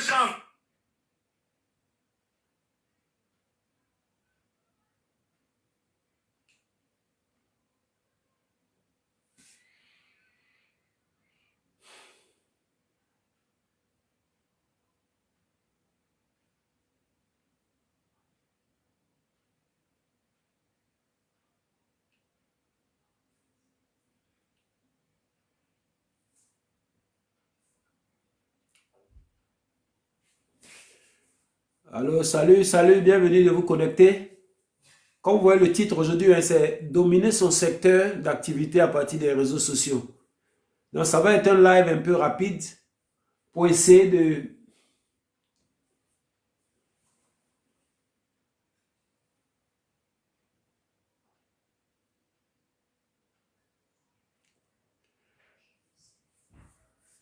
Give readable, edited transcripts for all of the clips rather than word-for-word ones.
gens. Allô, salut, salut, bienvenue de vous connecter. Comme vous voyez le titre aujourd'hui, hein, c'est dominer son secteur d'activité à partir des réseaux sociaux. Donc ça va être un live un peu rapide pour essayer de...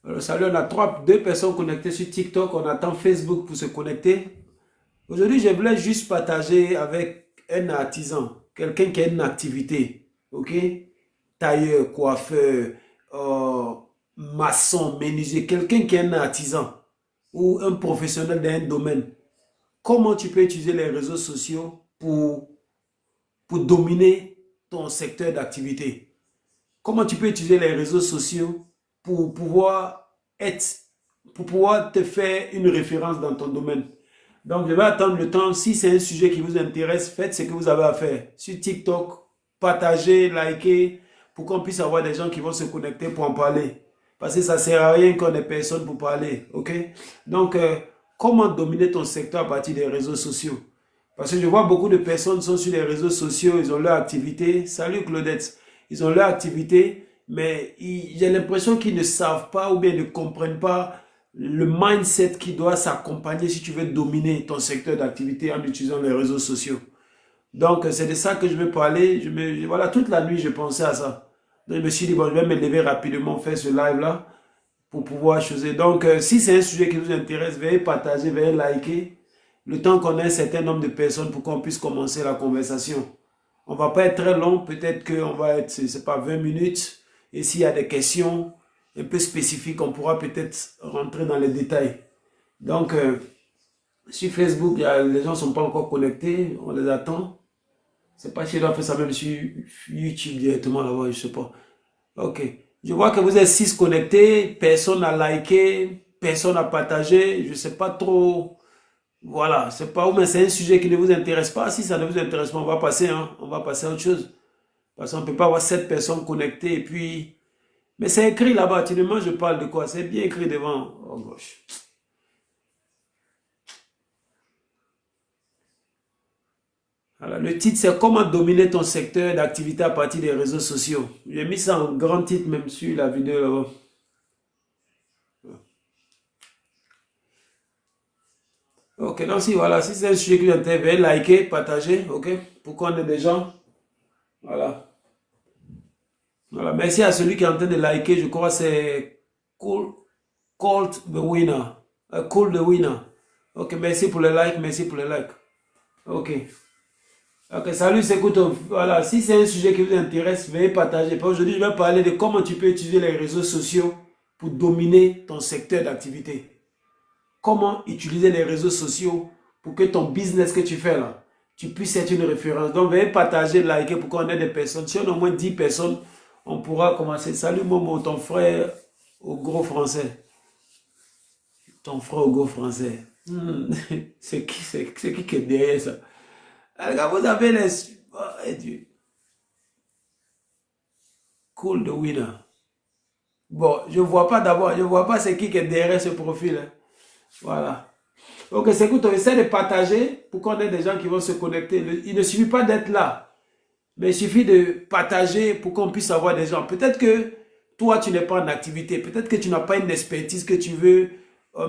Alors, salut, on a deux personnes connectées sur TikTok, on attend Facebook pour se connecter. Aujourd'hui, je voulais juste partager avec un artisan, quelqu'un qui a une activité, ok? Tailleur, coiffeur, euh, maçon, menuisier, quelqu'un qui est un artisan ou un professionnel d'un domaine. Comment tu peux utiliser les réseaux sociaux pour dominer ton secteur d'activité? Comment tu peux utiliser les réseaux sociaux pour pouvoir être, pour pouvoir te faire une référence dans ton domaine? Donc, je vais attendre le temps. Si c'est un sujet qui vous intéresse, faites ce que vous avez à faire. Sur TikTok, partagez, likez, pour qu'on puisse avoir des gens qui vont se connecter pour en parler. Parce que ça ne sert à rien qu'on ait personne pour parler. Ok? Donc, comment dominer ton secteur à partir des réseaux sociaux? Parce que je vois beaucoup de personnes sont sur les réseaux sociaux, ils ont leur activité. Salut Claudette. Ils ont leur activité, mais j'ai l'impression qu'ils ne savent pas ou bien ne comprennent pas le mindset qui doit s'accompagner si tu veux dominer ton secteur d'activité en utilisant les réseaux sociaux. Donc, c'est de ça que je veux parler. Voilà, toute la nuit, je pensais à ça. Donc, je me suis dit, bon, je vais me lever rapidement, faire ce live-là pour pouvoir choisir. Donc, si c'est un sujet qui vous intéresse, veuillez partager, veuillez liker. Le temps qu'on ait un certain nombre de personnes pour qu'on puisse commencer la conversation. On ne va pas être très long, peut-être qu'on va être, c'est pas 20 minutes. Et s'il y a des questions un peu spécifiques, on pourra peut-être rentrer dans les détails. Donc, sur Facebook, les gens ne sont pas encore connectés, on les attend. Je ne sais pas si je dois faire ça même sur YouTube directement là-bas, je ne sais pas. Ok. Je vois que vous êtes 6 connectés, personne n'a liké, personne n'a partagé, je ne sais pas trop. Voilà, c'est pas où, mais c'est un sujet qui ne vous intéresse pas. Si ça ne vous intéresse pas, on va passer, hein. On va passer à autre chose. Parce qu'on ne peut pas avoir 7 personnes connectées et puis... Mais c'est écrit là-bas, tu demandes, je parle de quoi? C'est bien écrit devant. Oh gosh. Alors, le titre, c'est comment dominer ton secteur d'activité à partir des réseaux sociaux. J'ai mis ça en grand titre même sur la vidéo là-bas. Ok, donc si voilà, si c'est un sujet qui vous intéresse, veuillez liker, partager, ok, pour qu'on ait des gens. Voilà. Voilà, merci à celui qui est en train de liker, je crois que c'est Cool, Cold the Winner. Cool the Winner. Ok, merci pour le like, merci pour le like. Ok. Ok, salut, c'est Kouto. Voilà, si c'est un sujet qui vous intéresse, veuillez partager. Aujourd'hui, je vais parler de comment tu peux utiliser les réseaux sociaux pour dominer ton secteur d'activité. Comment utiliser les réseaux sociaux pour que ton business que tu fais là, tu puisses être une référence. Donc, veuillez partager, liker pour qu'on ait des personnes. Si on a au moins 10 personnes, on pourra commencer. Salut Momo, ton frère au gros français. Ton frère au gros français. C'est qui est derrière ça? Alors, vous avez les... Oh, Dieu. Cool the winner. Bon, je vois pas d'abord, je vois pas c'est qui est derrière ce profil, hein. Voilà. Ok, c'est écoute, on essaie de partager pour qu'on ait des gens qui vont se connecter. Il ne suffit pas d'être là, mais il suffit de partager pour qu'on puisse avoir des gens. Peut-être que toi, tu n'es pas en activité. Peut-être que tu n'as pas une expertise que tu veux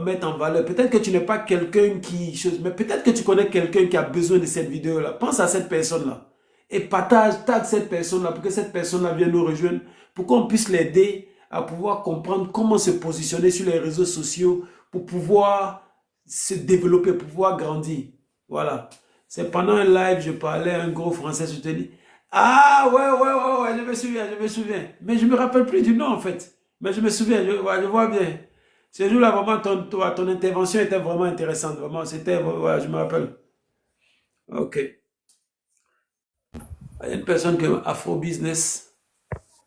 mettre en valeur. Peut-être que tu n'es pas quelqu'un qui... Mais peut-être que tu connais quelqu'un qui a besoin de cette vidéo-là. Pense à cette personne-là. Et partage, tag cette personne-là pour que cette personne-là vienne nous rejoindre. Pour qu'on puisse l'aider à pouvoir comprendre comment se positionner sur les réseaux sociaux pour pouvoir se développer, pour pouvoir grandir. Voilà. C'est pendant un live, je parlais à un gros français, je te dis, ah ouais, je me souviens. Mais je ne me rappelle plus du nom en fait. Mais je me souviens, ouais, je vois bien. Ce jour-là, vraiment, ton intervention était vraiment intéressante. Vraiment, c'était, ouais, je me rappelle. Ok. Il y a une personne qui est Afro Business.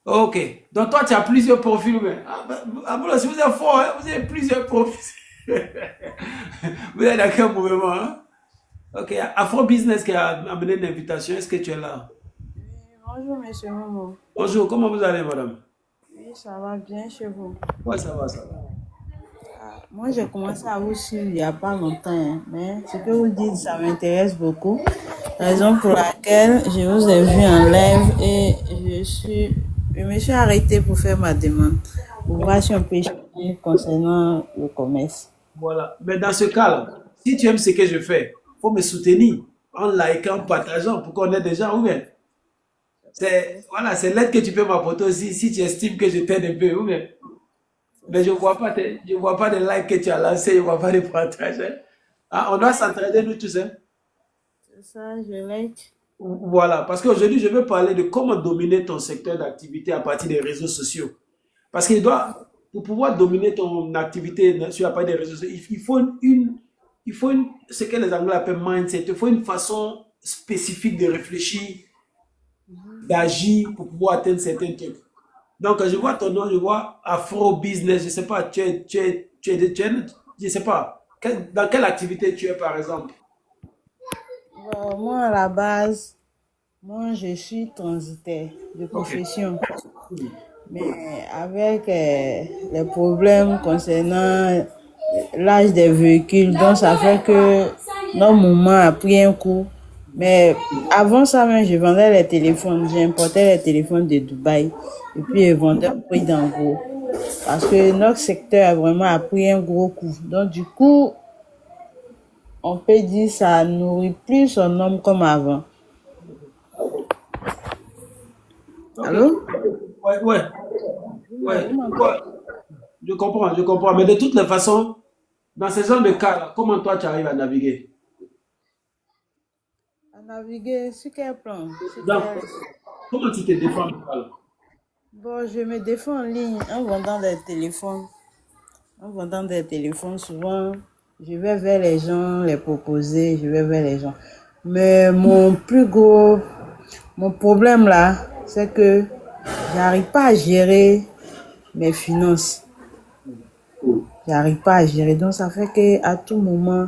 Ok. Donc, toi, tu as plusieurs profils. Mais, si vous êtes fort, hein, vous avez plusieurs profils. Vous êtes dans quel mouvement, hein? Ok. Afro Business qui a amené l'invitation. Est-ce que tu es là? Bonjour, monsieur Momo. Bonjour. Comment vous allez, madame? Oui, ça va bien chez vous. Ouais, ça va, ça va. Moi, j'ai commencé à vous suivre il n'y a pas longtemps, hein, mais ce que vous dites, ça m'intéresse beaucoup. Raison pour laquelle je vous ai vu en live et je me suis arrêtée pour faire ma demande, pour voir si on peut échanger concernant le commerce. Voilà. Mais dans ce cas-là, si tu aimes ce que je fais, il faut me soutenir en likant, en partageant pour qu'on ait des gens ouverts. C'est voilà, c'est l'aide que tu peux m'apporter aussi si tu estimes que je t'aide un peu. Ouvert. Mais je vois pas de likes que tu as lancés, je vois pas de partage, hein. Ah, on doit s'entraider nous tous, hein. C'est ça, je like. Voilà, parce qu'aujourd'hui, je veux parler de comment dominer ton secteur d'activité à partir des réseaux sociaux. Parce qu'il doit, pour pouvoir dominer ton activité sur la partie des réseaux sociaux, il faut ce que les Anglais appellent mindset. Il faut une façon spécifique de réfléchir, d'agir pour pouvoir atteindre certains trucs. Donc, je vois ton nom, je vois Afro Business, je sais pas, je sais pas, dans quelle activité tu es par exemple? Bon, moi, à la base, moi, je suis transitaire de Ok. profession. Mais avec les problèmes concernant l'âge des véhicules, donc ça fait que notre mouvement a pris un coup. Mais avant ça même, je vendais les téléphones, j'importais les téléphones de Dubaï et puis je vendais au prix d'en gros. Parce que notre secteur a vraiment pris un gros coup. Donc du coup, on peut dire ça nourrit plus son homme comme avant. Ok. Allô? Ouais, ouais, ouais. Ouais. Je comprends. Mais de toutes les façons, dans ce genre de cas-là, comment toi tu arrives à naviguer? À naviguer, sur quel plan? Sur Donc, quel... comment tu te défends alors? Bon, je me défends en ligne en vendant des téléphones. En vendant des téléphones, souvent, je vais vers les gens, les proposer, je vais vers les gens. Mais mon problème là, c'est que j'arrive pas à gérer mes finances. J'arrive pas à gérer. Donc, ça fait que à tout moment,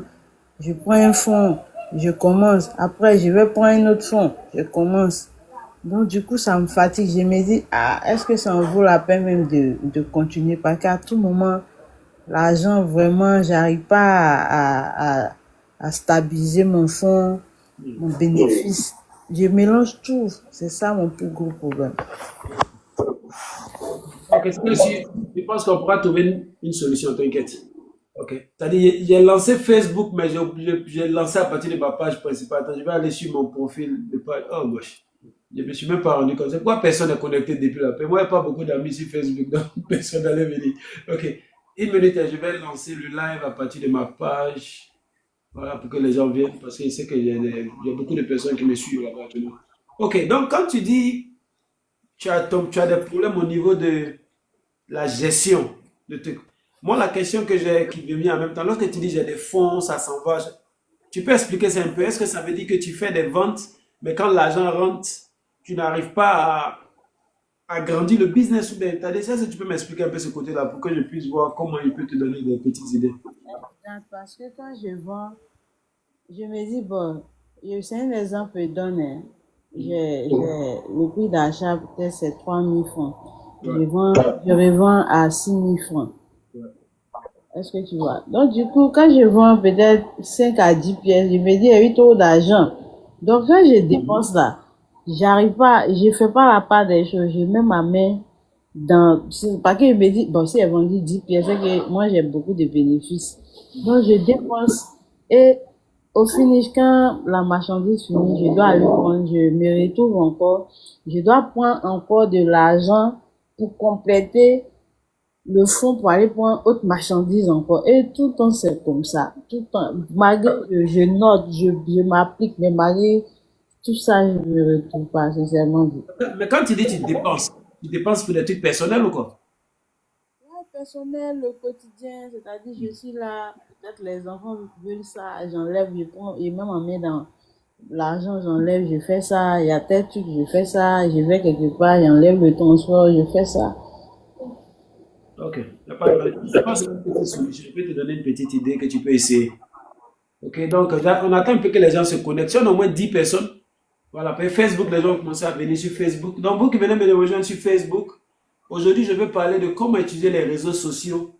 je prends un fonds, je commence. Après, je vais prendre un autre fonds, je commence. Donc, du coup, ça me fatigue. Je me dis, ah, est-ce que ça en vaut la peine même de continuer? Parce qu'à tout moment, l'argent, vraiment, j'arrive pas à stabiliser mon fonds, mon bénéfice. Je mélange tout. C'est ça mon plus gros problème. Ok, c'est que si, je pense qu'on pourra trouver une solution, t'inquiète. Ok. C'est-à-dire, j'ai lancé Facebook, mais j'ai lancé à partir de ma page principale. Attends, je vais aller sur mon profil de page. Oh, gosh. Je me suis même pas rendu compte. C'est pourquoi personne n'est connecté depuis la paix. Moi, il n'y a pas beaucoup d'amis sur Facebook, donc personne n'allait venir. Ok. Une minute, je vais lancer le live à partir de ma page. Voilà, pour que les gens viennent, parce que je sais qu'il y a beaucoup de personnes qui me suivent là-bas actuellement. Ok, donc quand tu dis tu as des problèmes au niveau de la gestion de trucs. Moi, la question que j'ai qui me vient en même temps, lorsque tu dis j'ai des fonds, ça s'en va, tu peux expliquer ça un peu. Est-ce que ça veut dire que tu fais des ventes, mais quand l'argent rentre, tu n'arrives pas à grandir le business ou bien tu as des ça, tu peux m'expliquer un peu ce côté-là pour que je puisse voir comment il peut te donner des petites idées. Parce que quand je vends, je me dis, bon, c'est un exemple que je donne, hein. Le prix d'achat, peut-être c'est 3 000 francs. Ouais, Je revends à 6 000 francs. ouais. Est-ce que tu vois? Donc, du coup, quand je vends peut-être 5 à 10 pièces, je me dis, il y a eu trop d'argent. Donc, quand je dépense là, j'arrive pas, je fais pas la part des choses. Je mets ma main parce que je me dis, bon, si elle vendit 10 pièces, c'est que moi, j'ai beaucoup de bénéfices. Donc, je dépense et au finish, quand la marchandise finit, je dois aller prendre, je me retrouve encore, je dois prendre encore de l'argent pour compléter le fonds pour aller prendre autre marchandise encore. Et tout le temps, c'est comme ça. Tout le temps. Malgré que je note, je m'applique, mais malgré tout ça, je ne retrouve pas, sincèrement dit. Mais quand tu dis tu dépenses pour des trucs personnels ou quoi? personnel, le quotidien, c'est-à-dire je suis là, peut-être les enfants veulent ça, j'enlève, je prends, et même en met dans l'argent, j'enlève, je fais ça, il y a tel truc, je fais ça, je vais quelque part, j'enlève le transport, je fais ça. Ok. Y a pas de problème. Je pense que c'est une petite solution. Je peux te donner une petite idée que tu peux essayer. Ok, donc on attend un peu que les gens se connectent. Si on a au moins 10 personnes, voilà, après Facebook, les gens commencent à venir sur Facebook. Donc vous qui venez me rejoindre sur Facebook, aujourd'hui je vais parler de comment utiliser les réseaux sociaux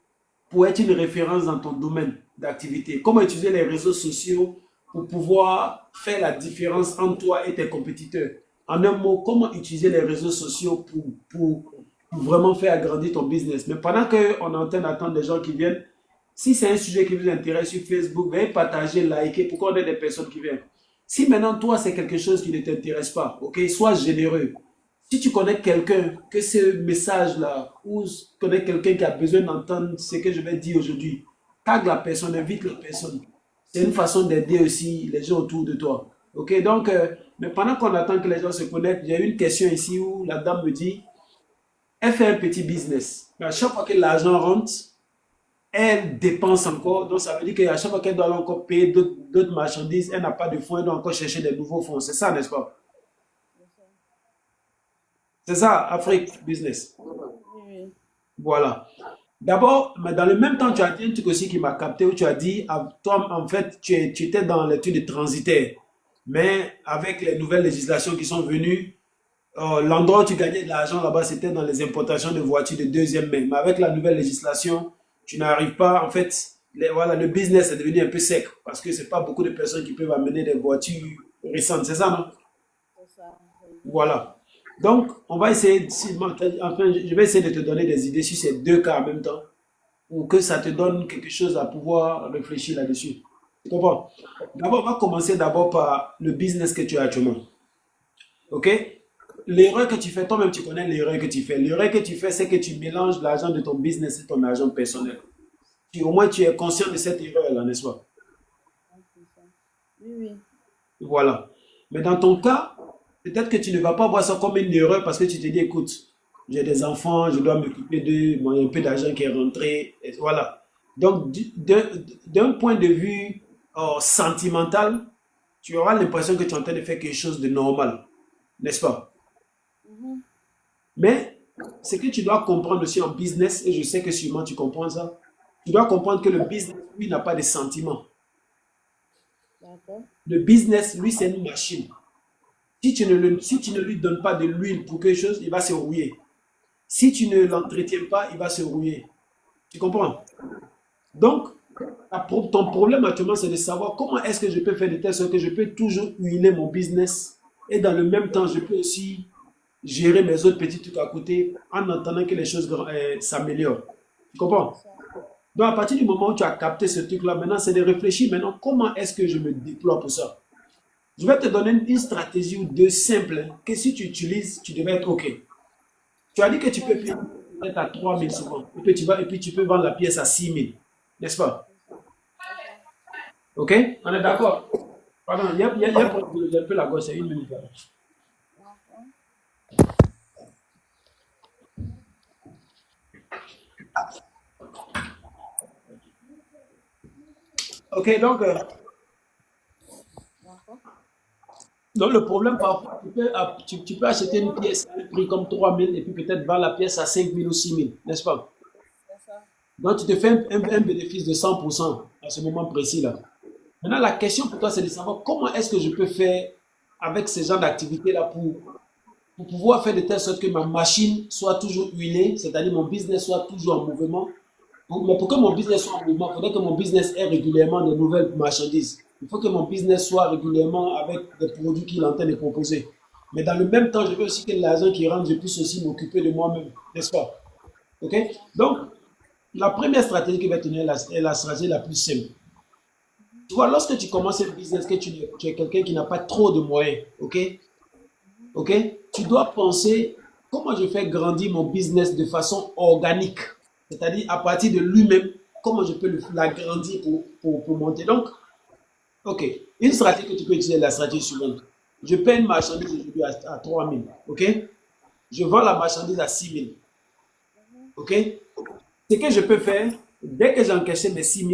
pour être une référence dans ton domaine d'activité. Comment utiliser les réseaux sociaux pour pouvoir faire la différence entre toi et tes compétiteurs. En un mot, comment utiliser les réseaux sociaux pour vraiment faire agrandir ton business. Mais pendant qu'on est en train d'attendre des gens qui viennent, si c'est un sujet qui vous intéresse sur Facebook, veuillez partager, liker pour qu'on ait des personnes qui viennent. Si maintenant toi c'est quelque chose qui ne t'intéresse pas, ok, sois généreux. Si tu connais quelqu'un, que ce message-là, ou connais quelqu'un qui a besoin d'entendre ce que je vais dire aujourd'hui, tag la personne, invite la personne. C'est une façon d'aider aussi les gens autour de toi. Ok, donc, mais pendant qu'on attend que les gens se connectent, j'ai une question ici où la dame me dit, elle fait un petit business. Mais à chaque fois que l'argent rentre, elle dépense encore. Donc, ça veut dire qu'à chaque fois qu'elle doit encore payer d'autres marchandises, elle n'a pas de fonds, elle doit encore chercher des nouveaux fonds. C'est ça, n'est-ce pas? C'est ça, Afrique Business. Oui, oui. Voilà. D'abord, mais dans le même temps, tu as dit un truc aussi qui m'a capté où tu as dit, toi, en fait, tu étais dans l'étude de transitaire. Mais avec les nouvelles législations qui sont venues, l'endroit où tu gagnais de l'argent là-bas, c'était dans les importations de voitures de deuxième main. Mais avec la nouvelle législation, tu n'arrives pas, en fait, voilà, le business est devenu un peu sec parce que c'est pas beaucoup de personnes qui peuvent amener des voitures récentes. C'est ça, non? C'est ça. Oui. Voilà. Donc, on va essayer, enfin, je vais essayer de te donner des idées sur ces deux cas en même temps pour que ça te donne quelque chose à pouvoir réfléchir là-dessus. Tu comprends? D'abord, on va commencer d'abord par le business que tu as actuellement. OK? L'erreur que tu fais, toi-même, tu connais l'erreur que tu fais. L'erreur que tu fais, c'est que tu mélanges l'argent de ton business et ton argent personnel. Au moins, tu es conscient de cette erreur-là, n'est-ce pas? Donc, c'est ça. Oui, oui. Voilà. Mais dans ton cas, peut-être que tu ne vas pas voir ça comme une erreur parce que tu te dis, écoute, j'ai des enfants, je dois m'occuper d'eux, bon, il y a un peu d'argent qui est rentré, et voilà. Donc, d'un point de vue sentimental, tu auras l'impression que tu es en train de faire quelque chose de normal, n'est-ce pas? Mhm. Mais ce que tu dois comprendre aussi en business, et je sais que sûrement tu comprends ça, tu dois comprendre que le business, lui, n'a pas de sentiments. D'accord. Le business, lui, c'est une machine. Si tu ne lui donnes pas de l'huile pour quelque chose, il va se rouiller. Si tu ne l'entretiens pas, il va se rouiller. Tu comprends? Donc, ton problème actuellement, c'est de savoir comment est-ce que je peux faire de telle sorte que je peux toujours huiler mon business et dans le même temps, je peux aussi gérer mes autres petits trucs à côté en attendant que les choses s'améliorent. Tu C'est comprends? ça. Donc, à partir du moment où tu as capté ce truc-là, maintenant, c'est de réfléchir maintenant comment est-ce que je me déploie pour ça. Je vais te donner une stratégie ou deux simples que si tu utilises, tu devrais être OK. Tu as dit que tu peux payer peut-être à 3 000 souvent. Et puis tu peux vendre la pièce à 6 000. N'est-ce pas? C'est ça. C'est ça. OK? On est d'accord? Pardon, il y a un peu la gauche, c'est 1 minute. Là. D'accord. OK, D'accord. donc le problème parfois, tu peux acheter une pièce à un prix comme 3 000 et puis peut-être vendre la pièce à 5 000 ou 6 000. N'est-ce pas? C'est ça. Donc tu te fais un bénéfice de 100% à ce moment précis-là. Maintenant, la question pour toi, c'est de savoir comment est-ce que je peux faire avec ce genre d'activité-là pour pouvoir faire de telle sorte que ma machine soit toujours huilée, c'est-à-dire mon business soit toujours en mouvement. Mais pour que mon business soit en mouvement, il faudrait que mon business ait régulièrement de nouvelles marchandises. Il faut que mon business soit régulièrement avec des produits qu'il est en train de proposer. Mais dans le même temps, je veux aussi que l'argent qui rentre, je puisse aussi m'occuper de moi-même, n'est-ce pas? OK? C'est ça. Donc, la première stratégie qui va tenir est la stratégie la plus simple. Tu vois, lorsque tu commences un business, que tu es quelqu'un qui n'a pas trop de moyens, ok? Ok? Tu dois penser comment je fais grandir mon business de façon organique, c'est-à-dire à partir de lui-même, comment je peux l'agrandir pour monter. Donc, ok, une stratégie que tu peux utiliser est la stratégie suivante. Je paie une marchandise aujourd'hui à 3 000, ok? Je vends la marchandise à 6 000, ok? Ce que je peux faire, dès que j'ai encaissé mes 6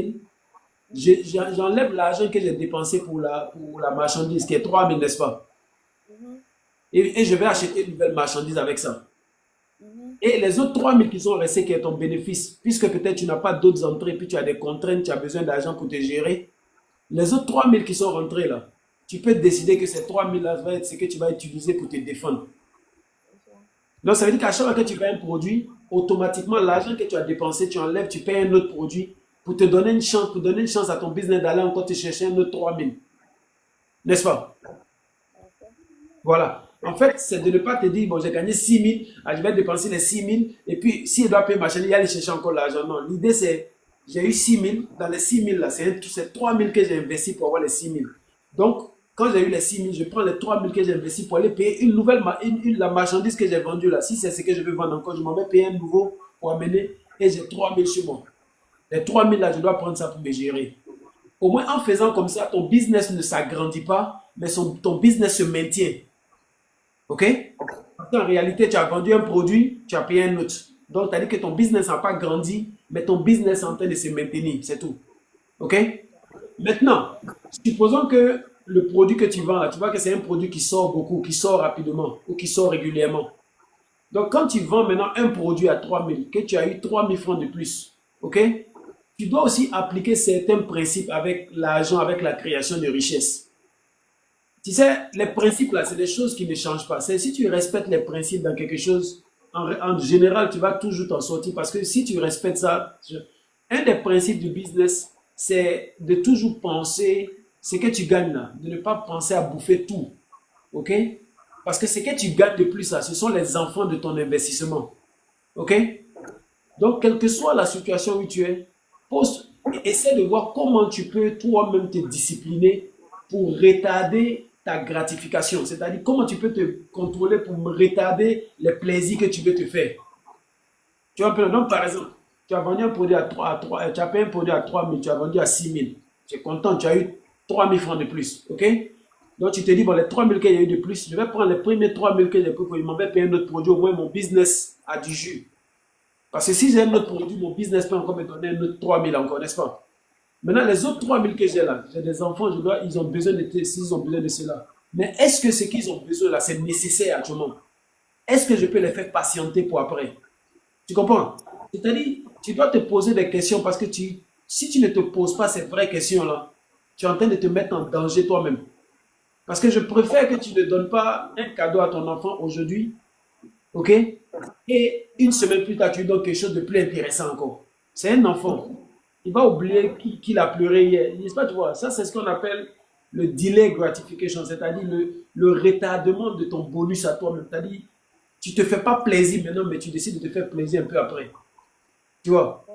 000, j'enlève l'argent que j'ai dépensé pour la marchandise, qui est 3 000, n'est-ce pas? Mhm, Et je vais acheter une nouvelle marchandise avec ça. mhm. Et les autres 3 000 qui sont restés, qui est ton bénéfice, puisque peut-être tu n'as pas d'autres entrées, puis tu as des contraintes, tu as besoin d'argent pour te gérer, les autres 3 000 qui sont rentrés là, tu peux décider que ces 3 000 là va être ce que tu vas utiliser pour te défendre. C'est ça. Donc, ça veut dire qu'à chaque fois que tu fais un produit, automatiquement, l'argent que tu as dépensé, tu enlèves, tu payes un autre produit pour te donner une chance, pour donner une chance à ton business d'aller encore te chercher un autre 3 000. N'est-ce pas? Ok. Voilà. En fait, c'est de ne pas te dire, bon, j'ai gagné 6 000, je vais dépenser les 6 000, et puis s'il doit payer ma chaîne, il va aller chercher encore l'argent. Non, l'idée c'est, j'ai eu 6 000, dans les 6 000 là, c'est 3 000 que j'ai investi pour avoir les 6 000. Donc, quand j'ai eu les 6 000, je prends les 3 000 que j'ai investi pour aller payer une nouvelle, la marchandise que j'ai vendue là. Si c'est ce que je veux vendre encore, je m'en vais payer un nouveau pour amener, et j'ai 3 000 chez moi. Les 3 000 là, je dois prendre ça pour me gérer. Au moins, en faisant comme ça, ton business ne s'agrandit pas, mais ton business se maintient. OK? Parce qu'en réalité, tu as vendu un produit, tu as payé un autre. Donc, tu as dit que ton business n'a pas grandi, mais ton business est en train de se maintenir. C'est tout. OK? Maintenant, supposons que le produit que tu vends, là, tu vois que c'est un produit qui sort beaucoup, qui sort rapidement ou qui sort régulièrement. Donc, quand tu vends maintenant un produit à 3 000, que tu as eu 3 000 francs de plus, OK? Tu dois aussi appliquer certains principes avec l'argent, avec la création de richesse. Tu sais, les principes là, c'est des choses qui ne changent pas. C'est si tu respectes les principes dans quelque chose, en général, tu vas toujours t'en sortir parce que si tu respectes ça, un des principes du business, c'est de toujours penser ce que tu gagnes là, de ne pas penser à bouffer tout. OK? Parce que ce que tu gagnes de plus là, ce sont les enfants de ton investissement. OK? Donc, quelle que soit la situation où tu es, essaie de voir comment tu peux toi-même te discipliner pour retarder ta gratification. C'est-à-dire comment tu peux te contrôler pour retarder les plaisirs que tu veux te faire. Tu vois un peu, donc par exemple, tu as vendu un produit tu as payé un produit à 3 000, tu as vendu à 6 000. Tu es content, tu as eu 3 000 francs de plus. OK? Donc tu te dis, bon, les 3 000 qu'il y a eu de plus, je vais prendre les premiers 3 000 que j'ai pris, je m'en vais payer un autre produit, au moins mon business a du jus. Parce que si j'ai un autre produit, mon business peut encore me donner un autre 3 000 encore, n'est-ce pas? Maintenant, les autres 3 000 que j'ai là, j'ai des enfants, ils ont besoin s'ils ont besoin de cela. Mais est-ce que ce qu'ils ont besoin là, c'est nécessaire actuellement? Est-ce que je peux les faire patienter pour après? Tu comprends? C'est-à-dire, tu dois te poser des questions parce que si tu ne te poses pas ces vraies questions-là, tu es en train de te mettre en danger toi-même. Parce que je préfère que tu ne donnes pas un cadeau à ton enfant aujourd'hui, ok? Et une semaine plus tard, tu lui donnes quelque chose de plus intéressant encore. C'est un enfant. Il va oublier qu'il a pleuré hier. N'est-ce pas, tu vois? Ça, c'est ce qu'on appelle le delay gratification, c'est-à-dire le retardement de ton bonus à toi-même. C'est-à-dire, tu ne te fais pas plaisir maintenant, mais tu décides de te faire plaisir un peu après. Tu vois?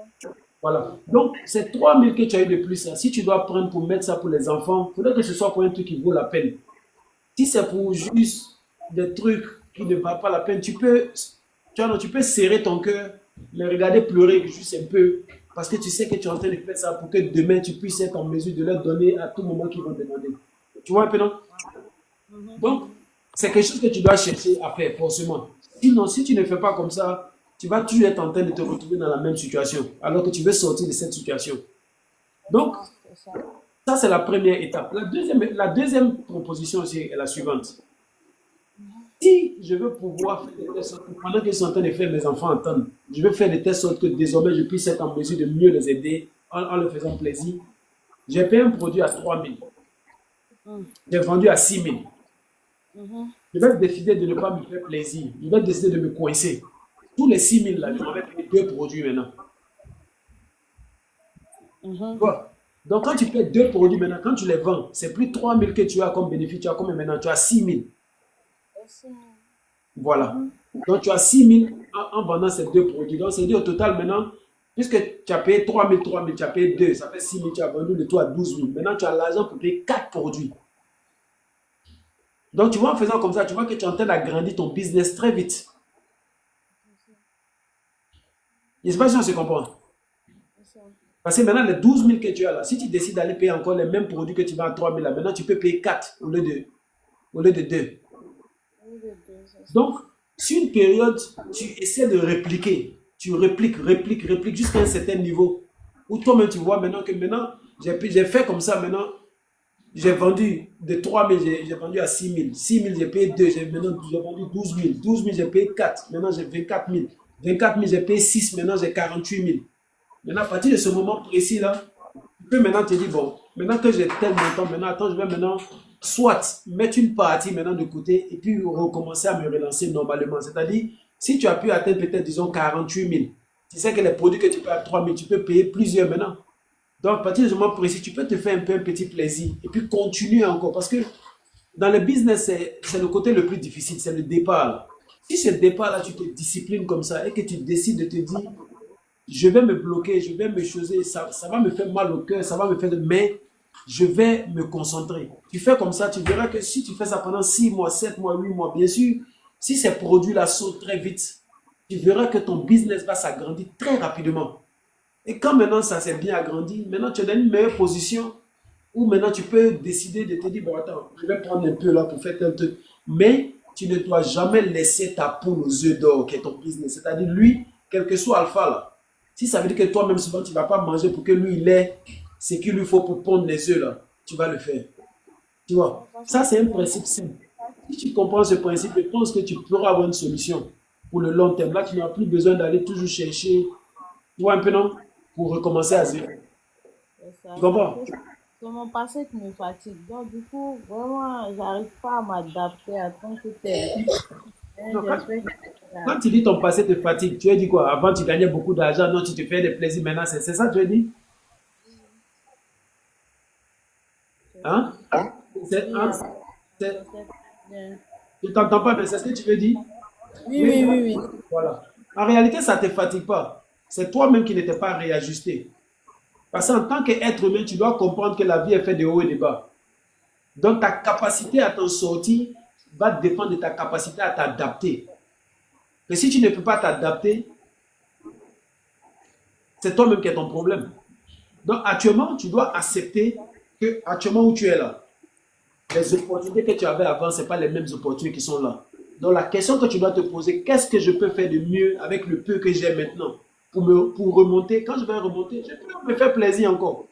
Voilà. Donc, ces 3 000 que tu as eu de plus, là, si tu dois prendre pour mettre ça pour les enfants, il faudrait que ce soit pour un truc qui vaut la peine. Si c'est pour juste des trucs qui ne valent pas la peine, tu peux serrer ton cœur, les regarder pleurer juste un peu, parce que tu sais que tu es en train de faire ça pour que demain tu puisses être en mesure de leur donner à tout moment qu'ils vont demander. Tu vois un peu, non? Mhm. Donc, c'est quelque chose que tu dois chercher à faire, forcément. Sinon, si tu ne fais pas comme ça, tu vas toujours être en train de te retrouver dans la même situation, alors que tu veux sortir de cette situation. C'est Donc, ça, c'est ça. ça, c'est la première étape. La deuxième proposition aussi est la suivante. Si je veux pouvoir faire de telle sorte que pendant qu'ils sont en train de faire mes enfants entendre, je veux faire de telle sorte que désormais je puisse être en mesure de mieux les aider en leur faisant plaisir. J'ai payé un produit à 3 000. Mhm. J'ai vendu à 6 000. Mhm. Je vais décider de ne pas me faire plaisir. Je vais décider de me coincer. Tous les 6 000 là, je m'en vais payer deux produits maintenant. Tu Mhm. vois? Donc quand tu payes deux produits maintenant, quand tu les vends, c'est plus 3 000 que tu as comme bénéfice. Tu as combien maintenant? Tu as 6 000. Aussi. Voilà. Mhm. Donc, tu as 6 000 en vendant ces deux produits. Donc, c'est dit au total maintenant, puisque tu as payé 3 000, tu as payé 2, ça fait 6 000, tu as vendu le tout à 12 000. Maintenant, tu as l'argent pour payer 4 produits. Donc, tu vois, en faisant comme ça, tu vois que tu es en train d'agrandir ton business très vite. Je ne sais pas si on se comprend. C'est ça. Parce que maintenant, les 12 000 que tu as là, si tu décides d'aller payer encore les mêmes produits que tu vends à 3 000 là, maintenant, tu peux payer 4 au lieu de 2. Oui, les deux, c'est ça. Donc, sur une période, tu essaies de répliquer. tu répliques, jusqu'à un certain niveau. Où toi-même, tu vois maintenant que maintenant, j'ai fait comme ça maintenant. J'ai vendu de 3 000, j'ai vendu à 6 000. 6 000, j'ai payé 2. Maintenant, j'ai vendu 12 000. 12 000, j'ai payé 4. Maintenant, j'ai 24 000. 24 000, j'ai payé 6. Maintenant, j'ai 48 000. Maintenant, à partir de ce moment précis-là, tu peux maintenant te dire, bon, maintenant que j'ai tel montant, maintenant, attends, je vais maintenant soit mettre une partie maintenant de côté et puis recommencer à me relancer normalement. C'est-à-dire, si tu as pu atteindre peut-être, disons, 48 000, tu sais que les produits que tu payes à 3 000, tu peux payer plusieurs maintenant. Donc, à partir du moment précis, tu peux te faire un peu un petit plaisir et puis continuer encore. Parce que dans le business, c'est le côté le plus difficile, c'est le départ. Si ce départ-là, tu te disciplines comme ça et que tu décides de te dire, je vais me bloquer, je vais me choisir, ça va me faire mal au cœur, ça va me faire de... Mais je vais me concentrer. Tu fais comme ça, tu verras que si tu fais ça pendant 6 mois, 7 mois, 8 mois, bien sûr, si ces produits-là sautent très vite, tu verras que ton business va s'agrandir très rapidement. Et quand maintenant ça s'est bien agrandi, maintenant tu es dans une meilleure position où maintenant tu peux décider de te dire, bon attends, je vais prendre un peu là pour faire tel truc. Mais tu ne dois jamais laisser ta poule aux œufs d'or qui est ton business. C'est-à-dire lui, quel que soit alpha là, si ça veut dire que toi-même souvent tu ne vas pas manger pour que lui il ait ce qu'il lui faut pour pondre les œufs là, tu vas le faire. Tu vois, ça c'est un principe simple. Si tu comprends ce principe, je pense que tu pourras avoir une solution pour le long terme. Là, tu n'as plus besoin d'aller toujours chercher, tu vois un peu non, pour recommencer à zéro. C'est ça. Tu comprends? C'est mon passé qui me fatigue. Donc, du coup, vraiment, j'arrive pas à m'adapter à tant que tel. Et Non, j'espère que quand tu dis ton passé te fatigue, tu as dit quoi? Avant, tu gagnais beaucoup d'argent, non, tu te fais des plaisirs. Maintenant, c'est ça que tu as dit? Hein? oui, Hein? je C'est- sais bien. Je ne t'entends pas, mais c'est ce que tu veux dire? Oui, Oui, oui, oui, oui. voilà. En réalité, ça ne te fatigue pas. C'est toi-même qui n'étais pas réajusté. Parce qu'en tant qu'être humain, tu dois comprendre que la vie est faite de haut et de bas. Donc, ta capacité à t'en sortir va dépendre de ta capacité à t'adapter. Et si tu ne peux pas t'adapter, c'est toi-même qui es ton problème. Donc, actuellement, tu dois accepter que, actuellement où tu es là, les opportunités que tu avais avant, ce n'est pas les mêmes opportunités qui sont là. Donc, la question que tu dois te poser, qu'est-ce que je peux faire de mieux avec le peu que j'ai maintenant pour remonter? Quand je vais remonter, je peux me faire plaisir encore.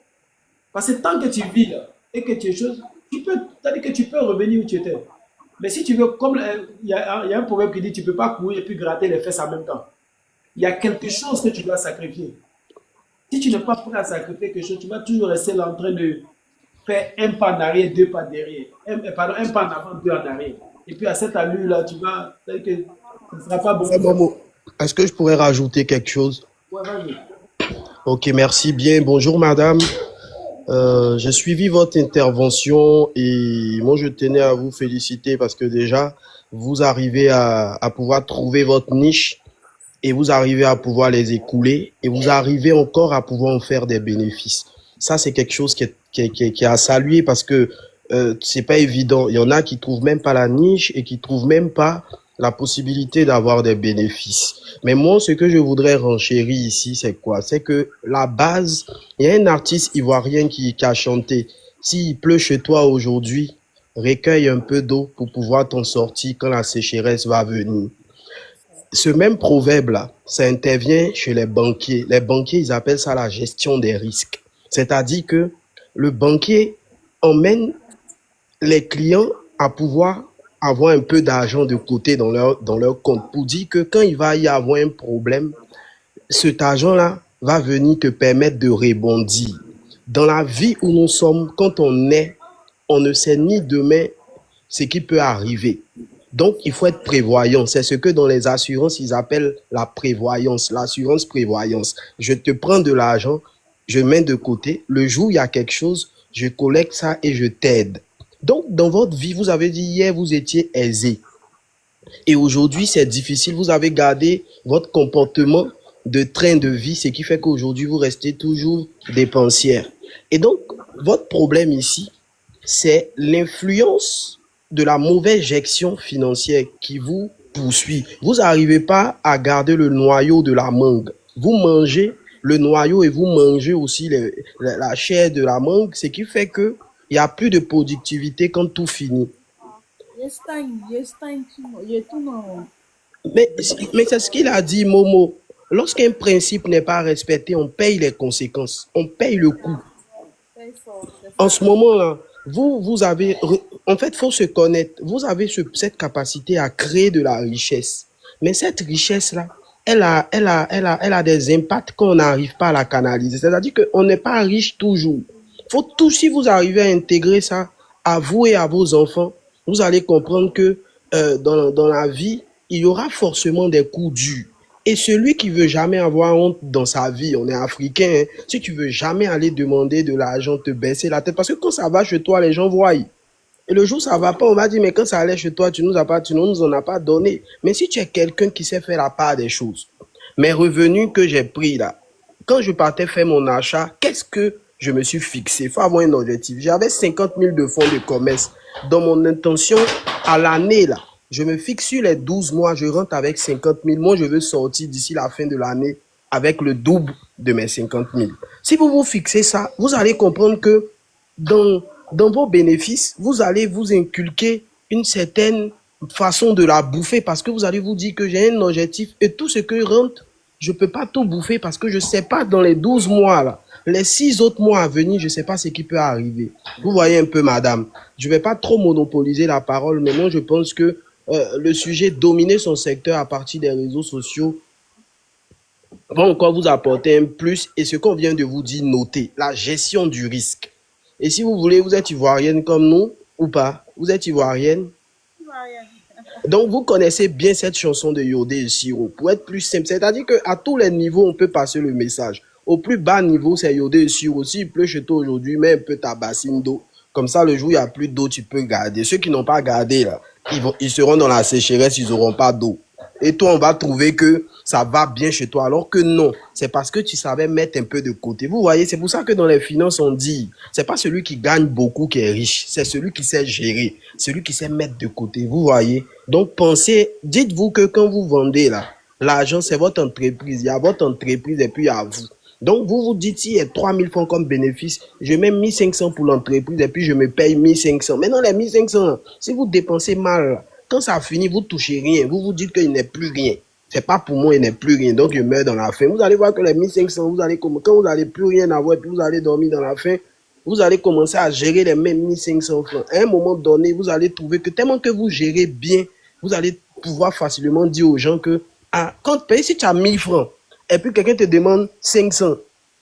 Parce que tant que tu vis là et que tu es chose, c'est-à-dire que tu peux revenir où tu étais. Mais si tu veux, comme il y a un proverbe qui dit, tu ne peux pas courir et puis gratter les fesses en même temps. Il y a quelque chose que tu dois sacrifier. Si tu n'es pas prêt à sacrifier quelque chose, tu vas toujours rester là en train de faire un pas en arrière, deux pas derrière. Pardon, un pas en avant, deux en arrière. Et puis à cette allure-là, tu vas, c'est-à-dire que ce ne sera pas bon Ouais, pour toi. Momo, est-ce que je pourrais rajouter quelque chose? Ouais, vas-y. Ok, merci bien. Bonjour madame. J'ai suivi votre intervention et moi je tenais à vous féliciter parce que déjà vous arrivez à pouvoir trouver votre niche et vous arrivez à pouvoir les écouler et vous arrivez encore à pouvoir en faire des bénéfices. Ça c'est quelque chose qui est à saluer parce que c'est pas évident. Il y en a qui trouvent même pas la niche et qui trouvent même pas la possibilité d'avoir des bénéfices. Mais moi, ce que je voudrais renchérir ici, c'est quoi? C'est que la base, il y a un artiste ivoirien qui a chanté, s'il pleut chez toi aujourd'hui, recueille un peu d'eau pour pouvoir t'en sortir quand la sécheresse va venir. Ce même proverbe-là, ça intervient chez les banquiers. Les banquiers, ils appellent ça la gestion des risques. C'est-à-dire que le banquier emmène les clients à pouvoir avoir un peu d'argent de côté dans leur compte pour dire que quand il va y avoir un problème, cet argent-là va venir te permettre de rebondir. Dans la vie où nous sommes, quand on est, on ne sait ni demain ce qui peut arriver. Donc, il faut être prévoyant. C'est ce que dans les assurances, ils appellent la prévoyance, l'assurance prévoyance. Je te prends de l'argent, je mets de côté. Le jour où il y a quelque chose, je collecte ça et je t'aide. Donc, dans votre vie, vous avez dit hier, vous étiez aisé. Et aujourd'hui, c'est difficile. Vous avez gardé votre comportement de train de vie, ce qui fait qu'aujourd'hui, vous restez toujours dépensière. Et donc, votre problème ici, c'est l'influence de la mauvaise gestion financière qui vous poursuit. Vous n'arrivez pas à garder le noyau de la mangue. Vous mangez le noyau et vous mangez aussi la chair de la mangue, ce qui fait que il n'y a plus de productivité quand tout finit. Je stagne tout, non. Mais c'est ce qu'il a dit, Momo. lorsqu'un principe n'est pas respecté, on paye les conséquences, on paye le coût. Très fort, c'est En ça. ce moment-là, vous avez, en fait, faut se connaître. Vous avez cette capacité à créer de la richesse. Mais cette richesse-là, elle a des impacts qu'on n'arrive pas à la canaliser. C'est-à-dire qu'on n'est pas riche toujours. Faut tout, si vous arrivez à intégrer ça à vous et à vos enfants, vous allez comprendre que dans la vie, il y aura forcément des coups durs. Et celui qui veut jamais avoir honte dans sa vie, on est africain, hein, si tu veux jamais aller demander de l'argent, te baisser la tête, parce que quand ça va chez toi, les gens voient. Et le jour où ça va pas, on va dire, mais quand ça allait chez toi, tu nous en as pas donné. Mais si tu es quelqu'un qui sait faire la part des choses, mes revenus que j'ai pris là, quand je partais faire mon achat, qu'est-ce que je me suis fixé? Il faut avoir un objectif. J'avais 50 000 de fonds de commerce. Dans mon intention, à l'année là, je me fixe sur les 12 mois, je rentre avec 50 000. Moi, je veux sortir d'ici la fin de l'année avec le double de mes 50 000. Si vous vous fixez ça, vous allez comprendre que dans vos bénéfices, vous allez vous inculquer une certaine façon de la bouffer parce que vous allez vous dire que j'ai un objectif et tout ce que rentre, je ne peux pas tout bouffer parce que je ne sais pas dans les 12 mois, là, les 6 autres mois à venir, je ne sais pas ce qui peut arriver. Vous voyez un peu, madame. Je ne vais pas trop monopoliser la parole, mais moi, je pense que le sujet dominer son secteur à partir des réseaux sociaux va encore vous apporter un plus. Et ce qu'on vient de vous dire, notez la gestion du risque. Et si vous voulez, vous êtes ivoirienne comme nous ou pas? Vous êtes ivoirienne? Tu vois rien. Donc, vous connaissez bien cette chanson de Yodé et Siro. Pour être plus simple, c'est-à-dire qu'à tous les niveaux, on peut passer le message. Au plus bas niveau, c'est Yodé et Siro. S'il pleut chez toi aujourd'hui, mets un peu ta bassine d'eau. Comme ça, le jour où il n'y a plus d'eau, tu peux garder. Ceux qui n'ont pas gardé, là, ils seront dans la sécheresse, ils n'auront pas d'eau. Et toi, on va trouver que ça va bien chez toi, alors que non. C'est parce que tu savais mettre un peu de côté. Vous voyez, c'est pour ça que dans les finances, on dit, c'est pas celui qui gagne beaucoup qui est riche, c'est celui qui sait gérer, celui qui sait mettre de côté. Vous voyez. Donc, pensez, dites-vous que quand vous vendez là, l'argent, c'est votre entreprise. Il y a votre entreprise et puis il y a vous. Donc, vous vous dites, s'il y a 3 000 francs comme bénéfice, je mets 1 500 pour l'entreprise et puis je me paye 1 500. Maintenant, les 1 500, si vous dépensez mal, quand ça finit, vous touchez rien. Vous vous dites qu'il n'est plus rien. C'est pas pour moi, il n'est plus rien. Donc, je meurs dans la faim. Vous allez voir que les 1 500, quand vous n'allez plus rien avoir et puis vous allez dormir dans la faim, vous allez commencer à gérer les mêmes 1 500 francs. À un moment donné, vous allez trouver que tellement que vous gérez bien, vous allez pouvoir facilement dire aux gens que, ah, quand tu payes, si tu as 1 000 francs, et puis quelqu'un te demande 500,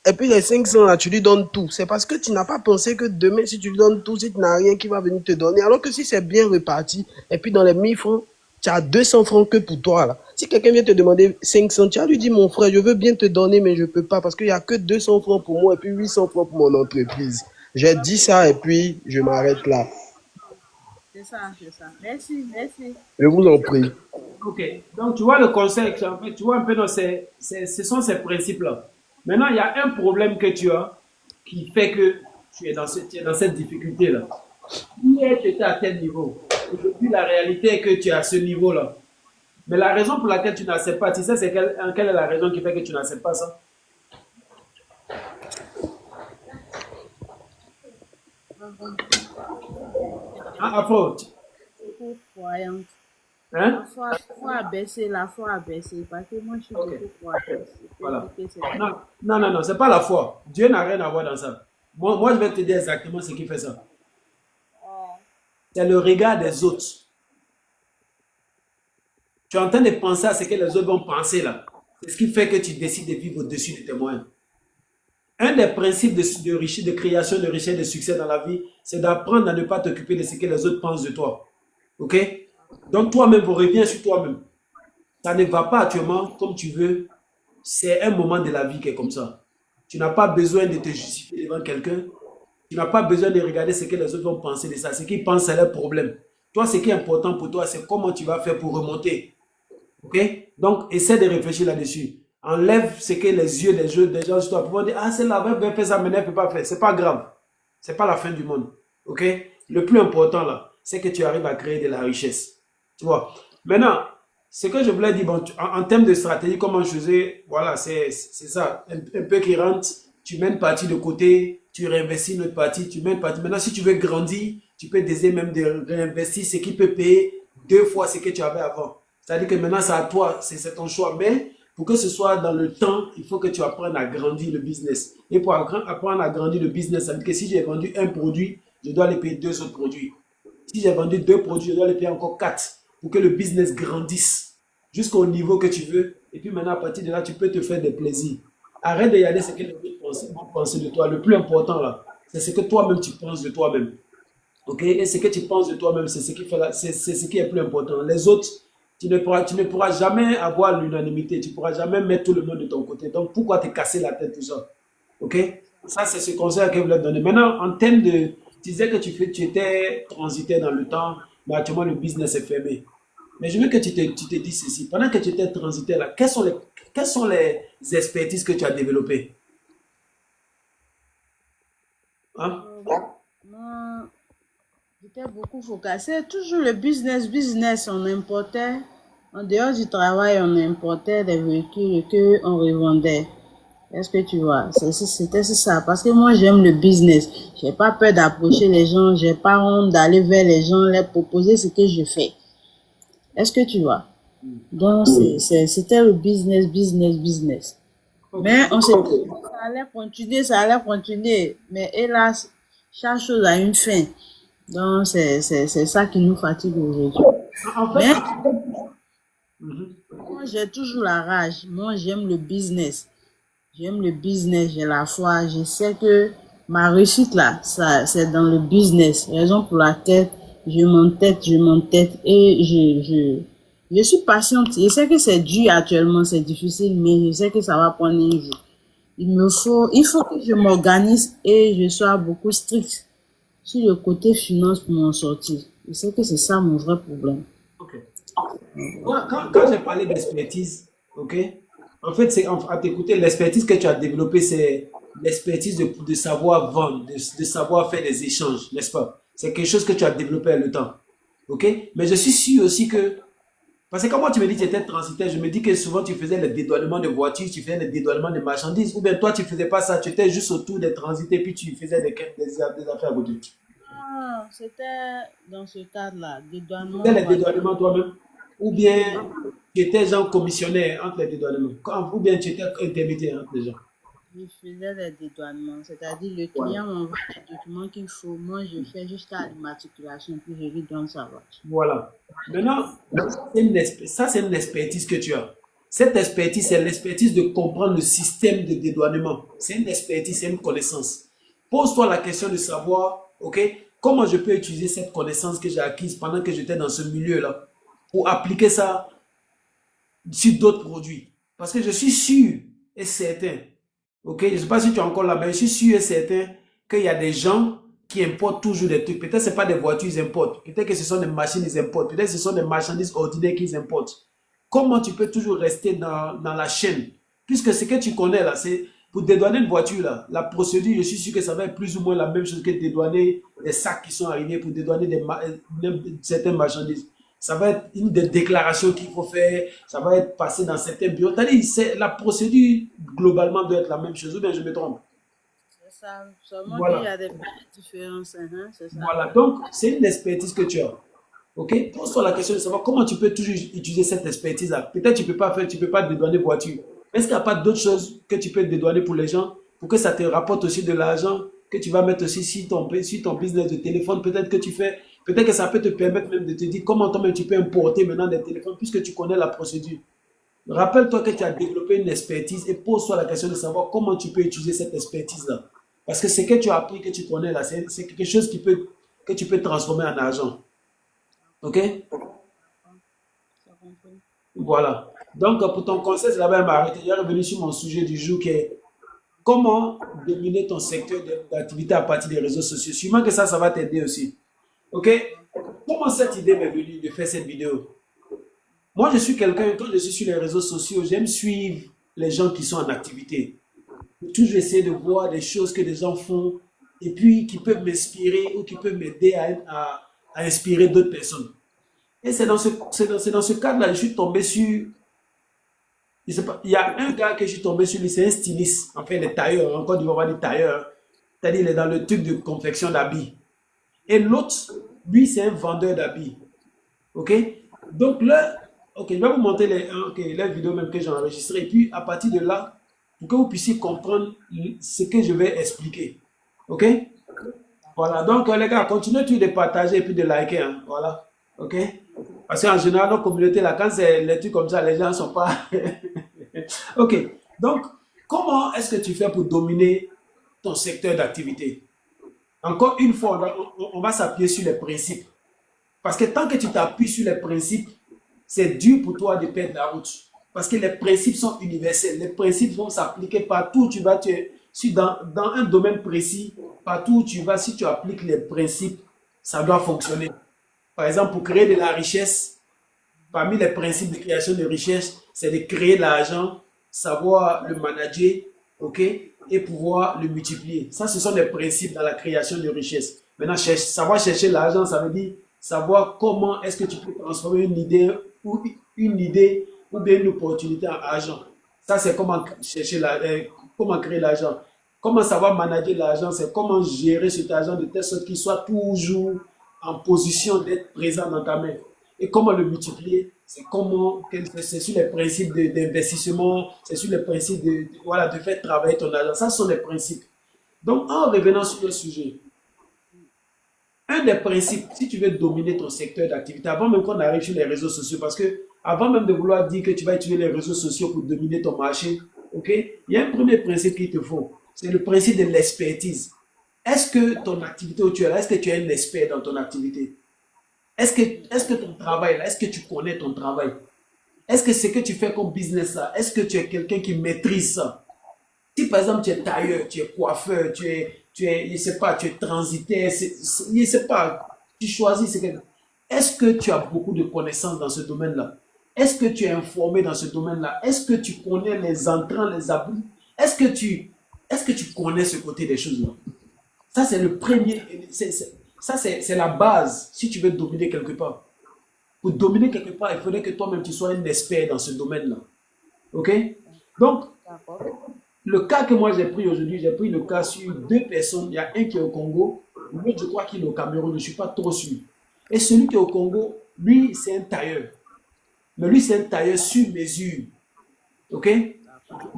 et puis les 500 là, tu lui donnes tout. C'est parce que tu n'as pas pensé que demain, si tu lui donnes tout, si tu n'as rien qui va venir te donner. Alors que si c'est bien reparti, et puis dans les 1 000 francs, tu as 200 francs que pour toi là. Si quelqu'un vient te demander 500, tu as lui dit, mon frère, je veux bien te donner, mais je ne peux pas parce qu'il n'y a que 200 francs pour moi et puis 800 francs pour mon entreprise. J'ai dit ça et puis je m'arrête là. C'est ça, c'est ça. Merci, merci. Je vous en prie. Ok, donc tu vois le conseil, en fait, tu vois un peu, ce sont ces principes-là. Maintenant, il y a un problème que tu as qui fait que tu es tu es dans cette difficulté-là. Hier, tu étais à tel niveau. Aujourd'hui, la réalité est que tu es à ce niveau-là. Mais la raison pour laquelle tu n'acceptes pas, tu sais, quelle est la raison qui fait que tu n'acceptes pas ça? Ah, Afro, Beaucoup croyante. hein? La foi a baissé, la foi a baissé. Parce que moi, je suis Ok, beaucoup croyante. voilà. C'est Non, non, non, non, c'est pas la foi. Dieu n'a rien à voir dans ça. Moi, je vais te dire exactement ce qui fait ça. C'est le regard des autres. Tu es en train de penser à ce que les autres vont penser là. C'est ce qui fait que tu décides de vivre au-dessus de tes moyens. Un des principes de richesse, de création de richesse, de succès dans la vie, c'est d'apprendre à ne pas t'occuper de ce que les autres pensent de toi. Ok? Donc toi-même, reviens sur toi-même. Ça ne va pas actuellement comme tu veux. C'est un moment de la vie qui est comme ça. Tu n'as pas besoin de te justifier devant quelqu'un. Tu n'as pas besoin de regarder ce que les autres vont penser de ça. Ce qu'ils pensent, c'est leur problème. Toi, ce qui est important pour toi, c'est comment tu vas faire pour remonter. Ok? Donc, essaie de réfléchir là-dessus. Enlève ce que les yeux des gens sur toi pour dire, ah, c'est là, elle fait ça, mais elle ne peut pas faire. C'est pas grave. C'est pas la fin du monde. Ok? Le plus important là, c'est que tu arrives à créer de la richesse. Tu vois? Maintenant, ce que je voulais dire, bon, en termes de stratégie, comment je faisais, voilà, c'est ça. Un peu qui rentre, tu mets une partie de côté, tu réinvestis une autre partie, tu mets une partie. Maintenant, si tu veux grandir, tu peux décider même de réinvestir ce qui peut payer 2 fois ce que tu avais avant. C'est-à-dire que maintenant, c'est à toi, c'est ton choix. Mais pour que ce soit dans le temps, il faut que tu apprennes à grandir le business. Et pour apprendre à grandir le business, ça veut dire que si j'ai vendu un produit, je dois les payer 2 autres produits. Si j'ai vendu 2 produits, je dois les payer encore 4 pour que le business grandisse jusqu'au niveau que tu veux. Et puis maintenant, à partir de là, tu peux te faire des plaisirs. Arrête de regarder ce que les autres vont penser de toi. Le plus important là, c'est ce que toi-même tu penses de toi-même. Ok? Et ce que tu penses de toi-même, c'est ce qui fait c'est ce qui est le plus important. Les autres, tu ne pourras jamais avoir l'unanimité. Tu ne pourras jamais mettre tout le monde de ton côté. Donc, pourquoi te casser la tête tout ça? Ok? Ça, c'est ce conseil que je voulais te donner. Maintenant, en termes de. Tu disais que tu étais transitaire dans le temps, mais actuellement, le business est fermé. Mais je veux que tu te dises ceci. Pendant que tu étais transitaire là, quelles sont les expertises que tu as développées? Hein? Moi, j'étais beaucoup focalisée. Toujours le business, business. On importait, en dehors du travail, on importait des véhicules que on revendait. Est-ce que tu vois? C'était ça. Parce que moi, j'aime le business. J'ai pas peur d'approcher les gens. J'ai pas honte d'aller vers les gens, leur proposer ce que je fais. Est-ce que tu vois? Donc, c'était le business, business, business. Ok. Mais on s'est dit, ça allait continuer, ça allait continuer. Mais hélas, chaque chose a une fin. Donc, c'est ça qui nous fatigue aujourd'hui. En fait, Mais mhm. moi, j'ai toujours la rage. Moi, j'aime le business. J'aime le business, j'ai la foi. Je sais que ma réussite là, ça, c'est dans le business. Raison pour laquelle je m'entête et je suis patiente. Je sais que c'est dur actuellement, c'est difficile, mais je sais que ça va prendre un jour. Il faut que je m'organise et je sois beaucoup strict sur le côté finance pour m'en sortir. Je sais que c'est ça mon vrai problème. Ok. Moi, quand j'ai parlé d'expertise, ok, en fait, à t'écouter, l'expertise que tu as développée, c'est l'expertise de savoir vendre, de savoir faire des échanges, n'est-ce pas? C'est quelque chose que tu as développé avec le temps, ok? Mais je suis sûr aussi que, parce que quand moi tu me dis que tu étais transitaire, je me dis que souvent tu faisais le dédouanement de voitures, tu faisais le dédouanement de marchandises, ou bien toi tu faisais pas ça, tu étais juste autour des transitaires, puis tu faisais des affaires à côté. Tu Ah, c'était dans ce cadre-là, faisais dédouanement les voiture. dédouanements toi-même, ou bien tu étais genre commissionnaire entre les dédouanements, ou bien tu étais intermédiaire entre les gens. Je faisais les dédouanements, c'est-à-dire le Voilà. client m'envoie les documents qu'il faut, moi je fais jusqu'à l'immatriculation, puis je lui donne sa voiture. Voilà. Maintenant, ça, c'est une expertise que tu as. Cette expertise, c'est l'expertise de comprendre le système de dédouanement. C'est une expertise, c'est une connaissance. Pose-toi la question de savoir, OK, comment je peux utiliser cette connaissance que j'ai acquise pendant que j'étais dans ce milieu-là pour appliquer ça sur d'autres produits. Parce que je suis sûr et certain, ok, je ne sais pas si tu es encore là, mais je suis sûr et certain qu'il y a des gens qui importent toujours des trucs. Peut-être ce n'est pas des voitures qu'ils importent. Peut-être que ce sont des machines qu'ils importent. Peut-être que ce sont des marchandises ordinaires qu'ils importent. Comment tu peux toujours rester dans la chaîne? Puisque ce que tu connais là, c'est pour dédouaner une voiture là, la procédure, je suis sûr que ça va être plus ou moins la même chose que dédouaner des sacs qui sont arrivés pour dédouaner certaines marchandises. Ça va être une des déclarations qu'il faut faire, ça va être passé dans certains bureaux. C'est la procédure globalement doit être la même chose, ou bien je me trompe. C'est ça, seulement qu'il y Voilà. a des petites différences, hein, c'est ça. Voilà. Donc, c'est une expertise que tu as. OK? Pose-toi la question de savoir comment tu peux toujours utiliser cette expertise-là. Peut-être que tu peux pas faire, tu peux pas dédouaner voiture. Est-ce qu'il n'y a pas d'autres choses que tu peux dédouaner pour les gens pour que ça te rapporte aussi de l'argent que tu vas mettre aussi sur ton business de téléphone? Peut-être que tu fais, peut-être que ça peut te permettre même de te dire comment toi-même tu peux importer maintenant des téléphones puisque tu connais la procédure. Rappelle-toi que tu as développé une expertise et pose-toi la question de savoir comment tu peux utiliser cette expertise-là. Parce que ce que tu as appris, que tu connais là, c'est quelque chose que tu peux transformer en argent. OK? Ça compris. Voilà. Donc, pour ton conseil, c'est là-bas, m'arrêter. Je suis revenu sur mon sujet du jour qui est comment dominer ton secteur d'activité à partir des réseaux sociaux. Sûrement que ça va t'aider aussi. OK? Comment cette idée m'est venue de faire cette vidéo? Moi, je suis quelqu'un, quand je suis sur les réseaux sociaux, j'aime suivre les gens qui sont en activité. Toujours essayer de voir des choses que les gens font et puis qui peuvent m'inspirer ou qui peuvent m'aider à inspirer d'autres personnes. Et c'est dans ce cadre-là que je suis tombé sur. Je sais pas, il y a un gars que je suis tombé sur lui, c'est un styliste. En fait, les tailleurs, encore du moment des tailleurs. C'est-à-dire, il est dans le truc de confection d'habits. Et l'autre, lui, c'est un vendeur d'habits. OK? Donc là, Ok, je vais vous montrer les vidéos même que j'ai enregistrées. Et puis, à partir de là, pour que vous puissiez comprendre ce que je vais expliquer. Ok? Voilà, donc les gars, continuez toujours de partager et puis de liker. Hein, voilà. Ok? Parce qu'en général, nos communautés, là, quand c'est les trucs comme ça, les gens ne sont pas. Ok. Donc, comment est-ce que tu fais pour dominer ton secteur d'activité? Encore une fois, on va s'appuyer sur les principes. Parce que tant que tu t'appuies sur les principes, c'est dur pour toi de perdre la route. Parce que les principes sont universels. Les principes vont s'appliquer partout où tu vas. Si dans un domaine précis, partout où tu vas, si tu appliques les principes, ça doit fonctionner. Par exemple, pour créer de la richesse, parmi les principes de création de richesse, c'est de créer de l'argent, savoir le manager, ok, et pouvoir le multiplier. Ça, ce sont des principes dans la création de richesse. Maintenant, savoir chercher l'argent, ça veut dire savoir comment est-ce que tu peux transformer une idée ou bien une opportunité en argent. Ça, c'est comment chercher comment créer l'argent. Comment savoir manager l'argent, c'est comment gérer cet argent de telle sorte qu'il soit toujours en position d'être présent dans ta main. Et comment le multiplier, c'est sur les principes d'investissement, c'est sur les principes voilà, de faire travailler ton argent. Ça, ce sont les principes. Donc, en revenant sur le sujet, un des principes, si tu veux dominer ton secteur d'activité, avant même qu'on arrive sur les réseaux sociaux, parce que avant même de vouloir dire que tu vas utiliser les réseaux sociaux pour dominer ton marché, ok, il y a un premier principe qu'il te faut, c'est le principe de l'expertise. Est-ce que ton activité où tu es là, est-ce que tu es un expert dans ton activité? Est-ce que ton travail là, est-ce que tu connais ton travail? Est-ce que ce que tu fais comme business là, est-ce que tu es quelqu'un qui maîtrise ça? Si par exemple tu es tailleur, tu es coiffeur, je sais pas, tu es transitaire, je sais pas, tu choisis ce que. Est-ce que tu as beaucoup de connaissances dans ce domaine-là? Est-ce que tu es informé dans ce domaine-là? Est-ce que tu connais les entrants, les abus? Est-ce que tu connais ce côté des choses-là? Ça, c'est le premier. Ça, c'est la base si tu veux dominer quelque part. Pour dominer quelque part, il faudrait que toi-même tu sois un expert dans ce domaine-là. OK? Donc, le cas que moi j'ai pris aujourd'hui, j'ai pris le cas sur deux personnes. Il y a un qui est au Congo, l'autre je crois qu'il est au Cameroun, je ne suis pas trop sûr. Et celui qui est au Congo, lui, c'est un tailleur. Mais lui, c'est un tailleur sur mesure. OK?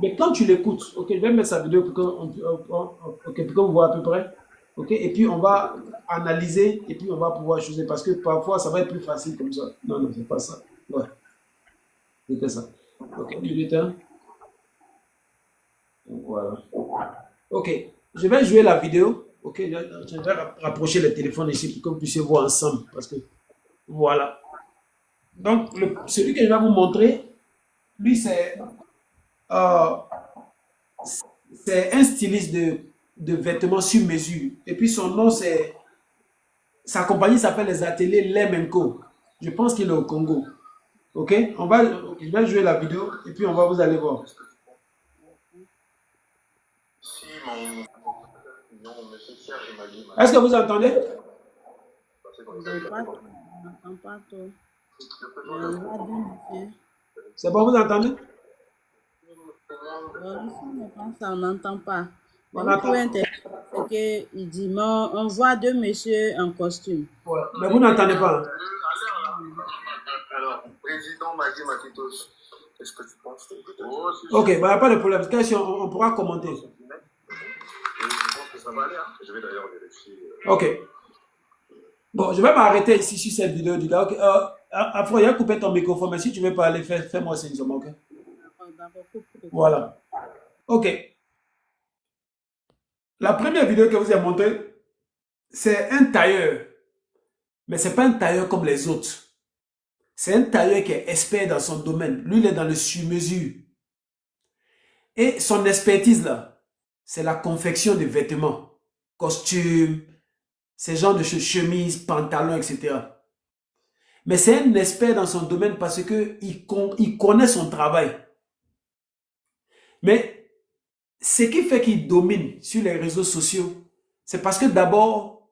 Mais quand tu l'écoutes, OK, je vais mettre sa vidéo pour qu'on voit à peu près. OK? Et puis on va analyser et puis on va pouvoir choisir parce que parfois ça va être plus facile comme ça. Non, non, c'est pas ça. Ouais. C'est que ça. OK, du temps. Voilà. OK. Je vais jouer la vidéo. OK. Je vais rapprocher le téléphone ici pour que vous puissiez voir ensemble. Parce que voilà. Donc, celui que je vais vous montrer, lui, c'est un styliste de vêtements sur mesure. Et puis son nom, c'est. Sa compagnie s'appelle les ateliers Lemenko. Je pense qu'il est au Congo. OK? Je vais jouer la vidéo et puis vous allez voir. Est-ce que vous entendez? C'est bon, vous entendez? On n'entend pas. C'est qu'il dit, on voit deux messieurs en costume. Ouais, mais vous n'entendez pas. Alors, président Magui Makitos, est-ce que tu penses que... Ok, il n'y a pas de problème. On pourra commenter. Je pense que ça va aller. Hein? Je vais d'ailleurs vérifier. Ok. Bon, je vais m'arrêter ici sur cette vidéo du gars. Okay. Après, il a coupé ton microphone, mais si tu veux parler, fais-moi signe, ok? Voilà. Ok. La première vidéo que vous ai montrée, c'est un tailleur. Mais ce n'est pas un tailleur comme les autres. C'est un tailleur qui est expert dans son domaine. Lui, il est dans le sur-mesure. Et son expertise, là, c'est la confection de vêtements, costumes, ces genres de chemises, pantalons, etc. Mais c'est un expert dans son domaine parce qu'il connaît son travail. Mais ce qui fait qu'il domine sur les réseaux sociaux, c'est parce que d'abord,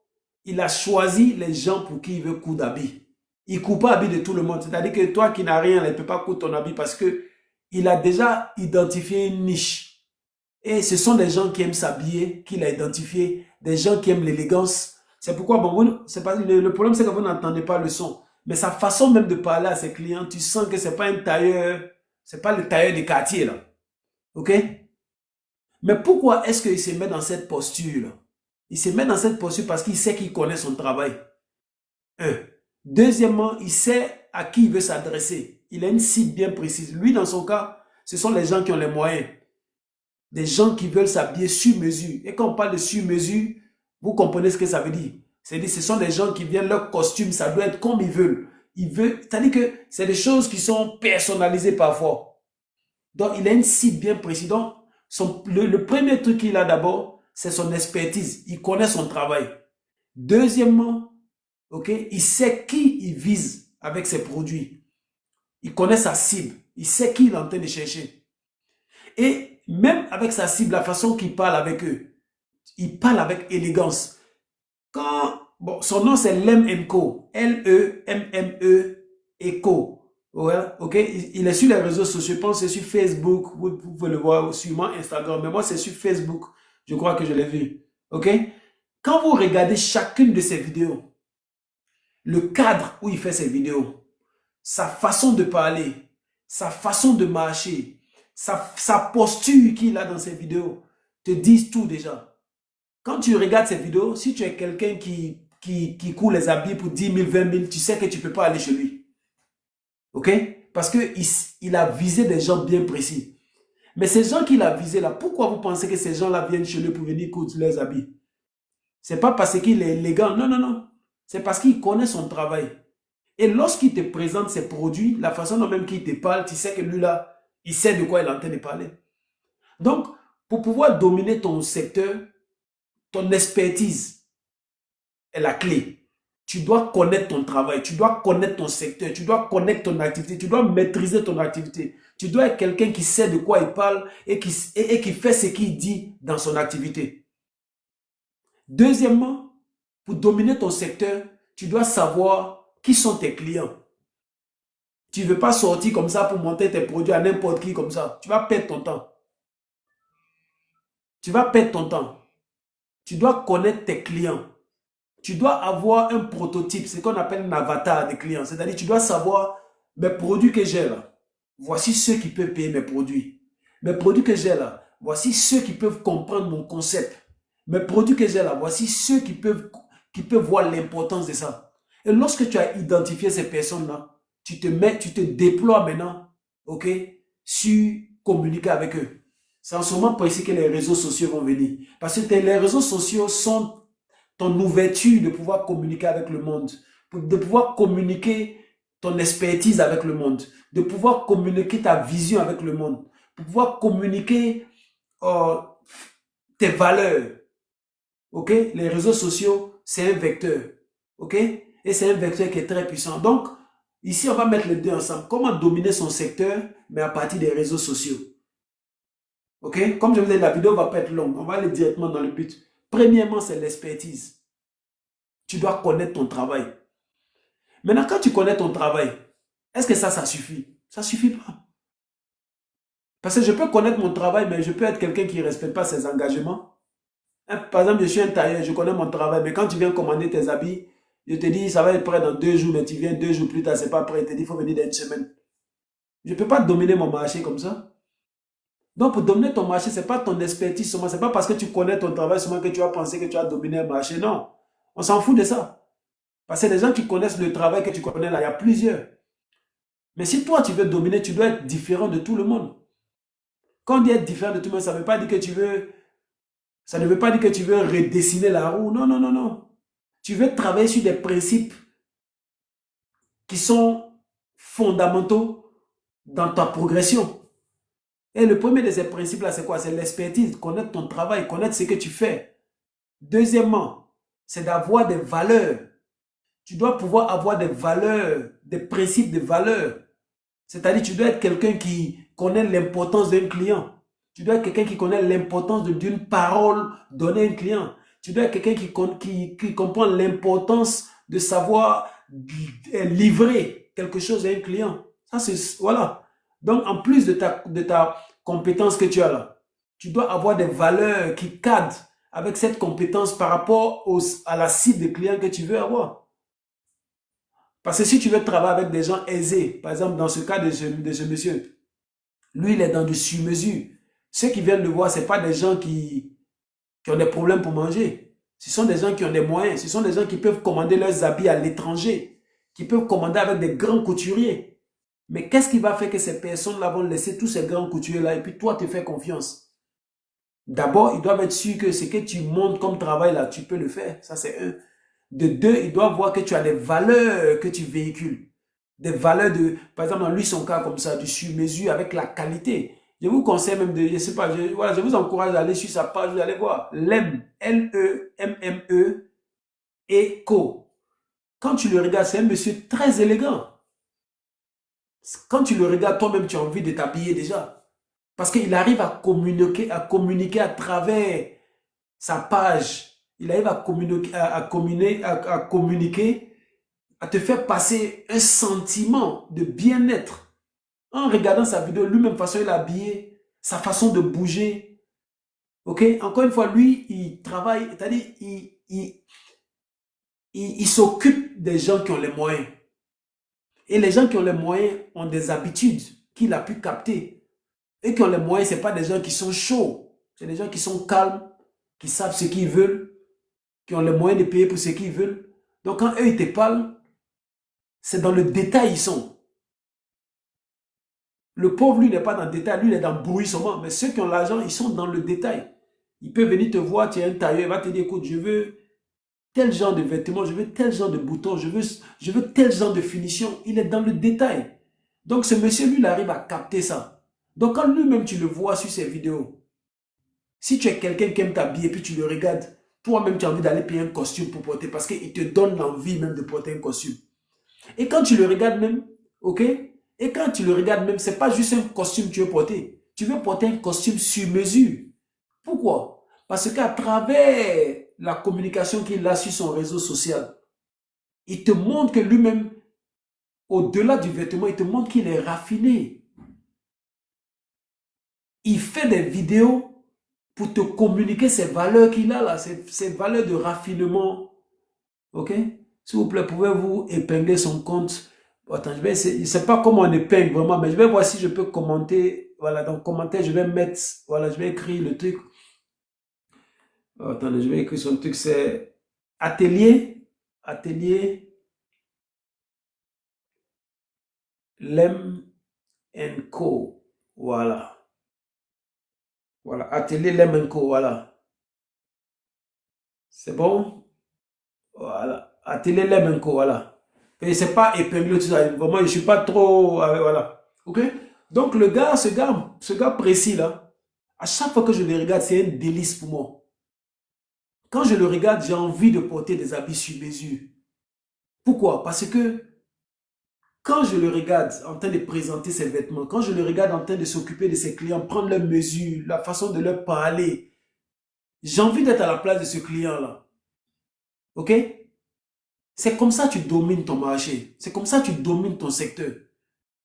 il a choisi les gens pour qui il veut coudre d'habits. Il ne coud pas habits de tout le monde. C'est-à-dire que toi qui n'as rien, il ne peut pas coudre ton habit parce qu'il a déjà identifié une niche. Et ce sont des gens qui aiment s'habiller, qu'il a identifié, des gens qui aiment l'élégance. C'est pourquoi, bon, le problème c'est que vous n'entendez pas le son. Mais sa façon même de parler à ses clients, tu sens que c'est pas un tailleur, c'est pas le tailleur des quartiers là. Ok? Mais pourquoi est-ce qu'il se met dans cette posture là? Il se met dans cette posture parce qu'il sait qu'il connaît son travail. Un. Deuxièmement, il sait à qui il veut s'adresser. Il a une cible bien précise. Lui, dans son cas, ce sont les gens qui ont les moyens. Des gens qui veulent s'habiller sur mesure. Et quand on parle de sur mesure, vous comprenez ce que ça veut dire. C'est-à-dire, ce sont des gens qui viennent, leur costume, ça doit être comme ils veulent. C'est-à-dire que c'est des choses qui sont personnalisées parfois. Donc, il a une cible bien précise. Donc, le premier truc qu'il a d'abord, c'est son expertise. Il connaît son travail. Deuxièmement, ok, il sait qui il vise avec ses produits. Il connaît sa cible. Il sait qui il est en train de chercher. Et même avec sa cible, la façon qu'il parle avec eux, il parle avec élégance. Bon, son nom c'est Lem & Co. L-E-M-M-E et Co. Ouais, ok, il est sur les réseaux sociaux. Je pense que c'est sur Facebook. Vous pouvez le voir sûrement Instagram. Mais moi, c'est sur Facebook. Je crois que je l'ai vu. Ok. Quand vous regardez chacune de ses vidéos, le cadre où il fait ses vidéos, sa façon de parler, sa façon de marcher, sa posture qu'il a dans ses vidéos, te disent tout déjà. Quand tu regardes ses vidéos, si tu es quelqu'un qui court les habits pour 10 000, 20 000, tu sais que tu ne peux pas aller chez lui. Ok? Parce qu'il a visé des gens bien précis. Mais ces gens qu'il a visés là, pourquoi vous pensez que ces gens-là viennent chez lui pour venir coudre leurs habits? Ce n'est pas parce qu'il est élégant, non, non, non. C'est parce qu'il connaît son travail. Et lorsqu'il te présente ses produits, la façon dont même qu'il te parle, tu sais que lui là, il sait de quoi il est en train de parler. Donc, pour pouvoir dominer ton secteur, ton expertise est la clé. Tu dois connaître ton travail, tu dois connaître ton secteur, tu dois connaître ton activité, tu dois maîtriser ton activité. Tu dois être quelqu'un qui sait de quoi il parle et qui fait ce qu'il dit dans son activité. Deuxièmement, pour dominer ton secteur, tu dois savoir qui sont tes clients. Tu ne veux pas sortir comme ça pour monter tes produits à n'importe qui comme ça. Tu vas perdre ton temps. Tu vas perdre ton temps. Tu dois connaître tes clients. Tu dois avoir un prototype, ce qu'on appelle un avatar des clients. C'est-à-dire, tu dois savoir mes produits que j'ai là. Voici ceux qui peuvent payer mes produits. Mes produits que j'ai là, voici ceux qui peuvent comprendre mon concept. Mes produits que j'ai là, voici ceux qui peuvent voir l'importance de ça. Et lorsque tu as identifié ces personnes-là, tu te déploies maintenant, ok, sur communiquer avec eux. C'est en ce moment précis que les réseaux sociaux vont venir. Parce que les réseaux sociaux sont ton ouverture de pouvoir communiquer avec le monde, de pouvoir communiquer ton expertise avec le monde, de pouvoir communiquer ta vision avec le monde, de pouvoir communiquer tes valeurs. Ok? Les réseaux sociaux, c'est un vecteur. Ok? Et c'est un vecteur qui est très puissant. Donc, ici, on va mettre les deux ensemble. Comment dominer son secteur, mais à partir des réseaux sociaux. Ok? Comme je vous ai dit, la vidéo ne va pas être longue. On va aller directement dans le but. Premièrement, c'est l'expertise. Tu dois connaître ton travail. Maintenant, quand tu connais ton travail, est-ce que ça suffit? Ça ne suffit pas. Parce que je peux connaître mon travail, mais je peux être quelqu'un qui ne respecte pas ses engagements. Par exemple, je suis un tailleur, je connais mon travail, mais quand tu viens commander tes habits, je te dis, ça va être prêt dans 2 jours, mais tu viens 2 jours plus tard, c'est pas prêt. Je te dis, il faut venir dans 1 semaine. Je ne peux pas dominer mon marché comme ça. Donc, pour dominer ton marché, ce n'est pas ton expertise seulement. Ce n'est pas parce que tu connais ton travail seulement que tu vas penser que tu as dominé le marché. Non. On s'en fout de ça. Parce que les gens qui connaissent le travail que tu connais là, il y a plusieurs. Mais si toi, tu veux dominer, tu dois être différent de tout le monde. Quand on dit être différent de tout le monde, ça ne veut pas dire que tu veux... Ça ne veut pas dire que tu veux redessiner la roue. Non, non, non, non. Tu veux travailler sur des principes qui sont fondamentaux dans ta progression. Et le premier de ces principes-là, c'est quoi? C'est l'expertise, connaître ton travail, connaître ce que tu fais. Deuxièmement, c'est d'avoir des valeurs. Tu dois pouvoir avoir des valeurs, des principes de valeurs. C'est-à-dire, tu dois être quelqu'un qui connaît l'importance d'un client. Tu dois être quelqu'un qui connaît l'importance d'une parole donnée à un client. Tu dois être quelqu'un qui comprend l'importance de savoir livrer quelque chose à un client. Ça, c'est... Voilà. Donc, en plus de ta compétence que tu as là, tu dois avoir des valeurs qui cadrent avec cette compétence par rapport à la cible de clients que tu veux avoir. Parce que si tu veux travailler avec des gens aisés, par exemple, dans ce cas de ce monsieur, lui, il est dans du sur-mesure. Ceux qui viennent le voir, ce n'est pas des gens qui ont des problèmes pour manger. Ce sont des gens qui ont des moyens. Ce sont des gens qui peuvent commander leurs habits à l'étranger, qui peuvent commander avec des grands couturiers. Mais qu'est-ce qui va faire que ces personnes-là vont laisser tous ces grands couturiers-là et puis toi te faire confiance? D'abord, ils doivent être sûrs que ce que tu montres comme travail là, tu peux le faire. Ça, c'est un. De deux, ils doivent voir que tu as des valeurs que tu véhicules. Des valeurs de, par exemple, dans lui, son cas comme ça, du sur-mesure avec la qualité. Je vous conseille même de, je sais pas, voilà, je vous encourage à aller sur sa page, vous allez voir. Lemme, L-E-M-M-E et Co. Quand tu le regardes, c'est un monsieur très élégant. Quand tu le regardes, toi-même, tu as envie de t'habiller déjà. Parce qu'il arrive à communiquer à travers sa page. Il arrive à communiquer, à te faire passer un sentiment de bien-être. En regardant sa vidéo, lui-même, façon il est habillé, sa façon de bouger. Ok? Encore une fois, lui, il travaille, c'est-à-dire, il s'occupe des gens qui ont les moyens. Et les gens qui ont les moyens ont des habitudes qu'il a pu capter. Et qui ont les moyens, ce n'est pas des gens qui sont chauds. C'est des gens qui sont calmes, qui savent ce qu'ils veulent, qui ont les moyens de payer pour ce qu'ils veulent. Donc quand eux, ils te parlent, c'est dans le détail ils sont. Le pauvre, lui, n'est pas dans le détail, lui, il est dans le bruit seulement. Mais ceux qui ont l'argent, ils sont dans le détail. Il peut venir te voir, tu es un tailleur, il va te dire, écoute, je veux tel genre de vêtements, je veux tel genre de boutons, je veux tel genre de finition. Il est dans le détail. Donc ce monsieur, lui, il arrive à capter ça. Donc quand lui-même, tu le vois sur ses vidéos, si tu es quelqu'un qui aime t'habiller, puis tu le regardes, toi-même, tu as envie d'aller payer un costume pour porter, parce qu'il te donne l'envie même de porter un costume. Et quand tu le regardes même, ok? Et quand tu le regardes même, c'est pas juste un costume que tu veux porter. Tu veux porter un costume sur mesure. Pourquoi? Parce qu'à travers la communication qu'il a sur son réseau social, il te montre que lui-même, au-delà du vêtement, il te montre qu'il est raffiné. Il fait des vidéos pour te communiquer ces valeurs qu'il a là, ces valeurs de raffinement. Ok? S'il vous plaît, pouvez-vous épingler son compte? Attends, je vais essayer. Je ne sais pas comment on épingle vraiment, mais je vais voir si je peux commenter. Voilà, dans le commentaire, je vais mettre, voilà, je vais écrire le truc. Attendez, je vais écrire son truc, c'est Atelier Lem Co. Voilà. Voilà, Atelier Lem Co. Voilà. C'est bon? Voilà. Atelier Lem Co. Voilà. Et c'est pas épinglé tout ça. Vraiment, je suis pas trop. Voilà. Ok? Donc, ce gars précis là, à chaque fois que je le regarde, c'est un délice pour moi. Quand je le regarde, j'ai envie de porter des habits sur mesure. Pourquoi? Parce que quand je le regarde en train de présenter ses vêtements, quand je le regarde en train de s'occuper de ses clients, prendre leurs mesures, la façon de leur parler, j'ai envie d'être à la place de ce client-là. Ok? C'est comme ça que tu domines ton marché. C'est comme ça que tu domines ton secteur.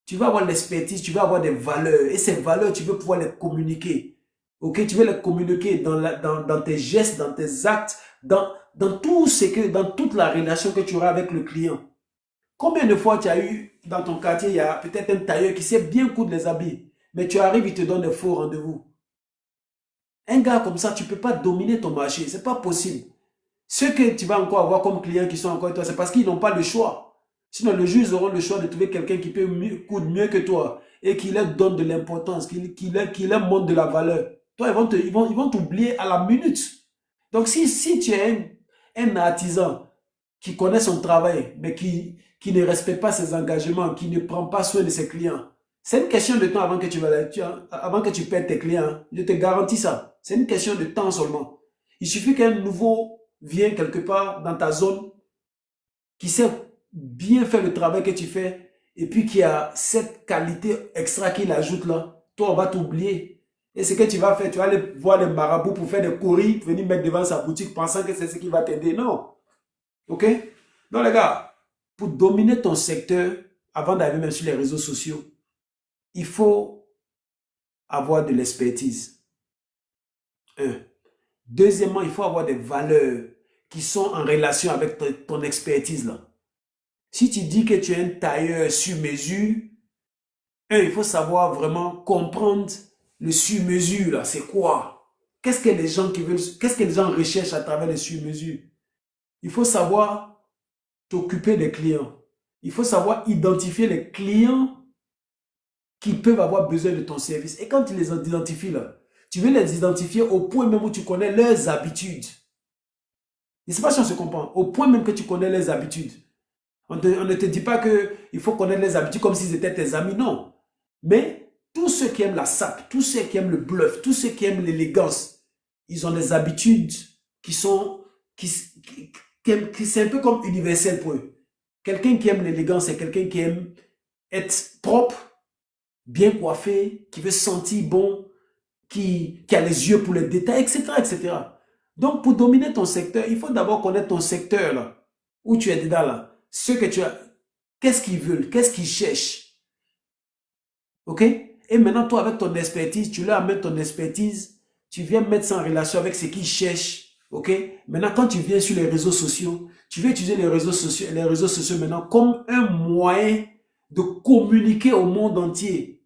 Tu vas avoir l'expertise, tu vas avoir des valeurs. Et ces valeurs, tu veux pouvoir les communiquer. Ok? Tu veux les communiquer dans tes gestes, dans tes actes, dans toute la relation que tu auras avec le client. Combien de fois tu as eu dans ton quartier, il y a peut-être un tailleur qui sait bien coudre les habits, mais tu arrives, il te donne des faux rendez-vous. Un gars comme ça, tu ne peux pas dominer ton marché, ce n'est pas possible. Ceux que tu vas encore avoir comme clients qui sont encore avec toi, c'est parce qu'ils n'ont pas le choix. Sinon, le jour, ils auront le choix de trouver quelqu'un qui peut coudre mieux que toi et qui leur donne de l'importance, qui leur montre de la valeur. Toi, ils vont t'oublier à la minute. Donc, si tu es un artisan qui connaît son travail, mais qui ne respecte pas ses engagements, qui ne prend pas soin de ses clients, c'est une question de temps avant que tu perdes tes clients. Je te garantis ça. C'est une question de temps seulement. Il suffit qu'un nouveau vienne quelque part dans ta zone, qui sait bien faire le travail que tu fais, et puis qui a cette qualité extra qu'il ajoute là, toi, on va t'oublier. Et ce que tu vas faire, tu vas aller voir les marabouts pour faire des courriers, venir mettre devant sa boutique pensant que c'est ce qui va t'aider. Non. Ok? Donc les gars, pour dominer ton secteur, avant d'arriver même sur les réseaux sociaux, il faut avoir de l'expertise. Deuxièmement, il faut avoir des valeurs qui sont en relation avec ton expertise là. Si tu dis que tu es un tailleur sur mesure, il faut savoir vraiment comprendre le sur mesure là, c'est quoi? Qu'est-ce que les gens qu'est-ce que les gens recherchent à travers le sur mesure? Il faut savoir t'occuper des clients. Il faut savoir identifier les clients qui peuvent avoir besoin de ton service. Et quand tu les identifies là, tu veux les identifier au point même où tu connais leurs habitudes. Je ne sais pas si on se comprend. Au point même que tu connais leurs habitudes. On ne te dit pas qu'il faut connaître les habitudes comme s'ils étaient tes amis, non. Mais tous ceux qui aiment la sape, tous ceux qui aiment le bluff, tous ceux qui aiment l'élégance, ils ont des habitudes qui sont... c'est un peu comme universel pour eux. Quelqu'un qui aime l'élégance, c'est quelqu'un qui aime être propre, bien coiffé, qui veut sentir bon, qui a les yeux pour les détails, etc., etc. Donc, pour dominer ton secteur, il faut d'abord connaître ton secteur, là, où tu es dedans, là. Ce que tu as, qu'est-ce qu'ils veulent, qu'est-ce qu'ils cherchent. OK? Et maintenant, toi, avec ton expertise, tu leur amènes ton expertise, tu viens mettre ça en relation avec ce qu'ils cherchent. OK? Maintenant, quand tu viens sur les réseaux sociaux, tu veux utiliser les réseaux sociaux maintenant comme un moyen de communiquer au monde entier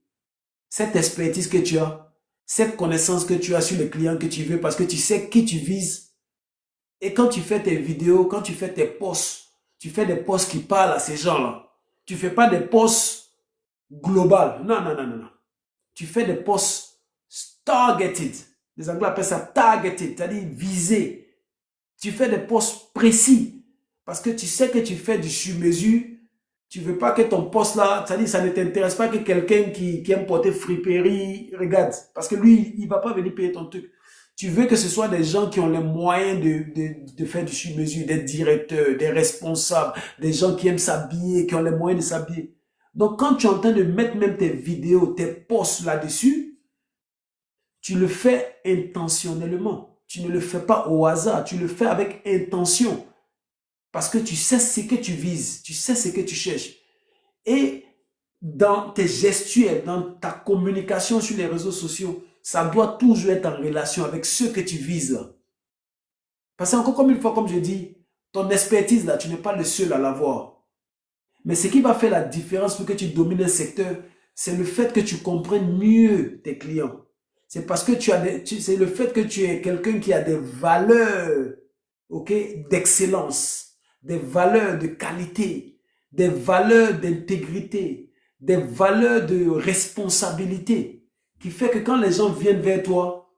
cette expertise que tu as, cette connaissance que tu as sur les clients que tu veux, parce que tu sais qui tu vises. Et quand tu fais tes vidéos, quand tu fais tes posts, tu fais des posts qui parlent à ces gens-là. Tu ne fais pas des posts global. Non, non, non, non, non. Tu fais des posts targeted. Les Anglais appellent ça targeted, c'est-à-dire visé. Tu fais des posts précis parce que tu sais que tu fais du sur-mesure. Tu ne veux pas que ton post là, c'est-à-dire ça ne t'intéresse pas que quelqu'un qui aime porter friperie regarde. Parce que lui, il ne va pas venir payer ton truc. Tu veux que ce soit des gens qui ont les moyens de faire du sur-mesure, des directeurs, des responsables, des gens qui aiment s'habiller, qui ont les moyens de s'habiller. Donc, quand tu es en train de mettre même tes vidéos, tes posts là-dessus, tu le fais intentionnellement. Tu ne le fais pas au hasard, tu le fais avec intention. Parce que tu sais ce que tu vises, tu sais ce que tu cherches. Et dans tes gestuels, dans ta communication sur les réseaux sociaux, ça doit toujours être en relation avec ce que tu vises. Parce que encore comme une fois, comme je dis, ton expertise là, tu n'es pas le seul à l'avoir. Mais ce qui va faire la différence pour que tu domines un secteur, c'est le fait que tu comprennes mieux tes clients. C'est parce que c'est le fait que tu es quelqu'un qui a des valeurs, ok, d'excellence, des valeurs de qualité, des valeurs d'intégrité, des valeurs de responsabilité, qui fait que quand les gens viennent vers toi,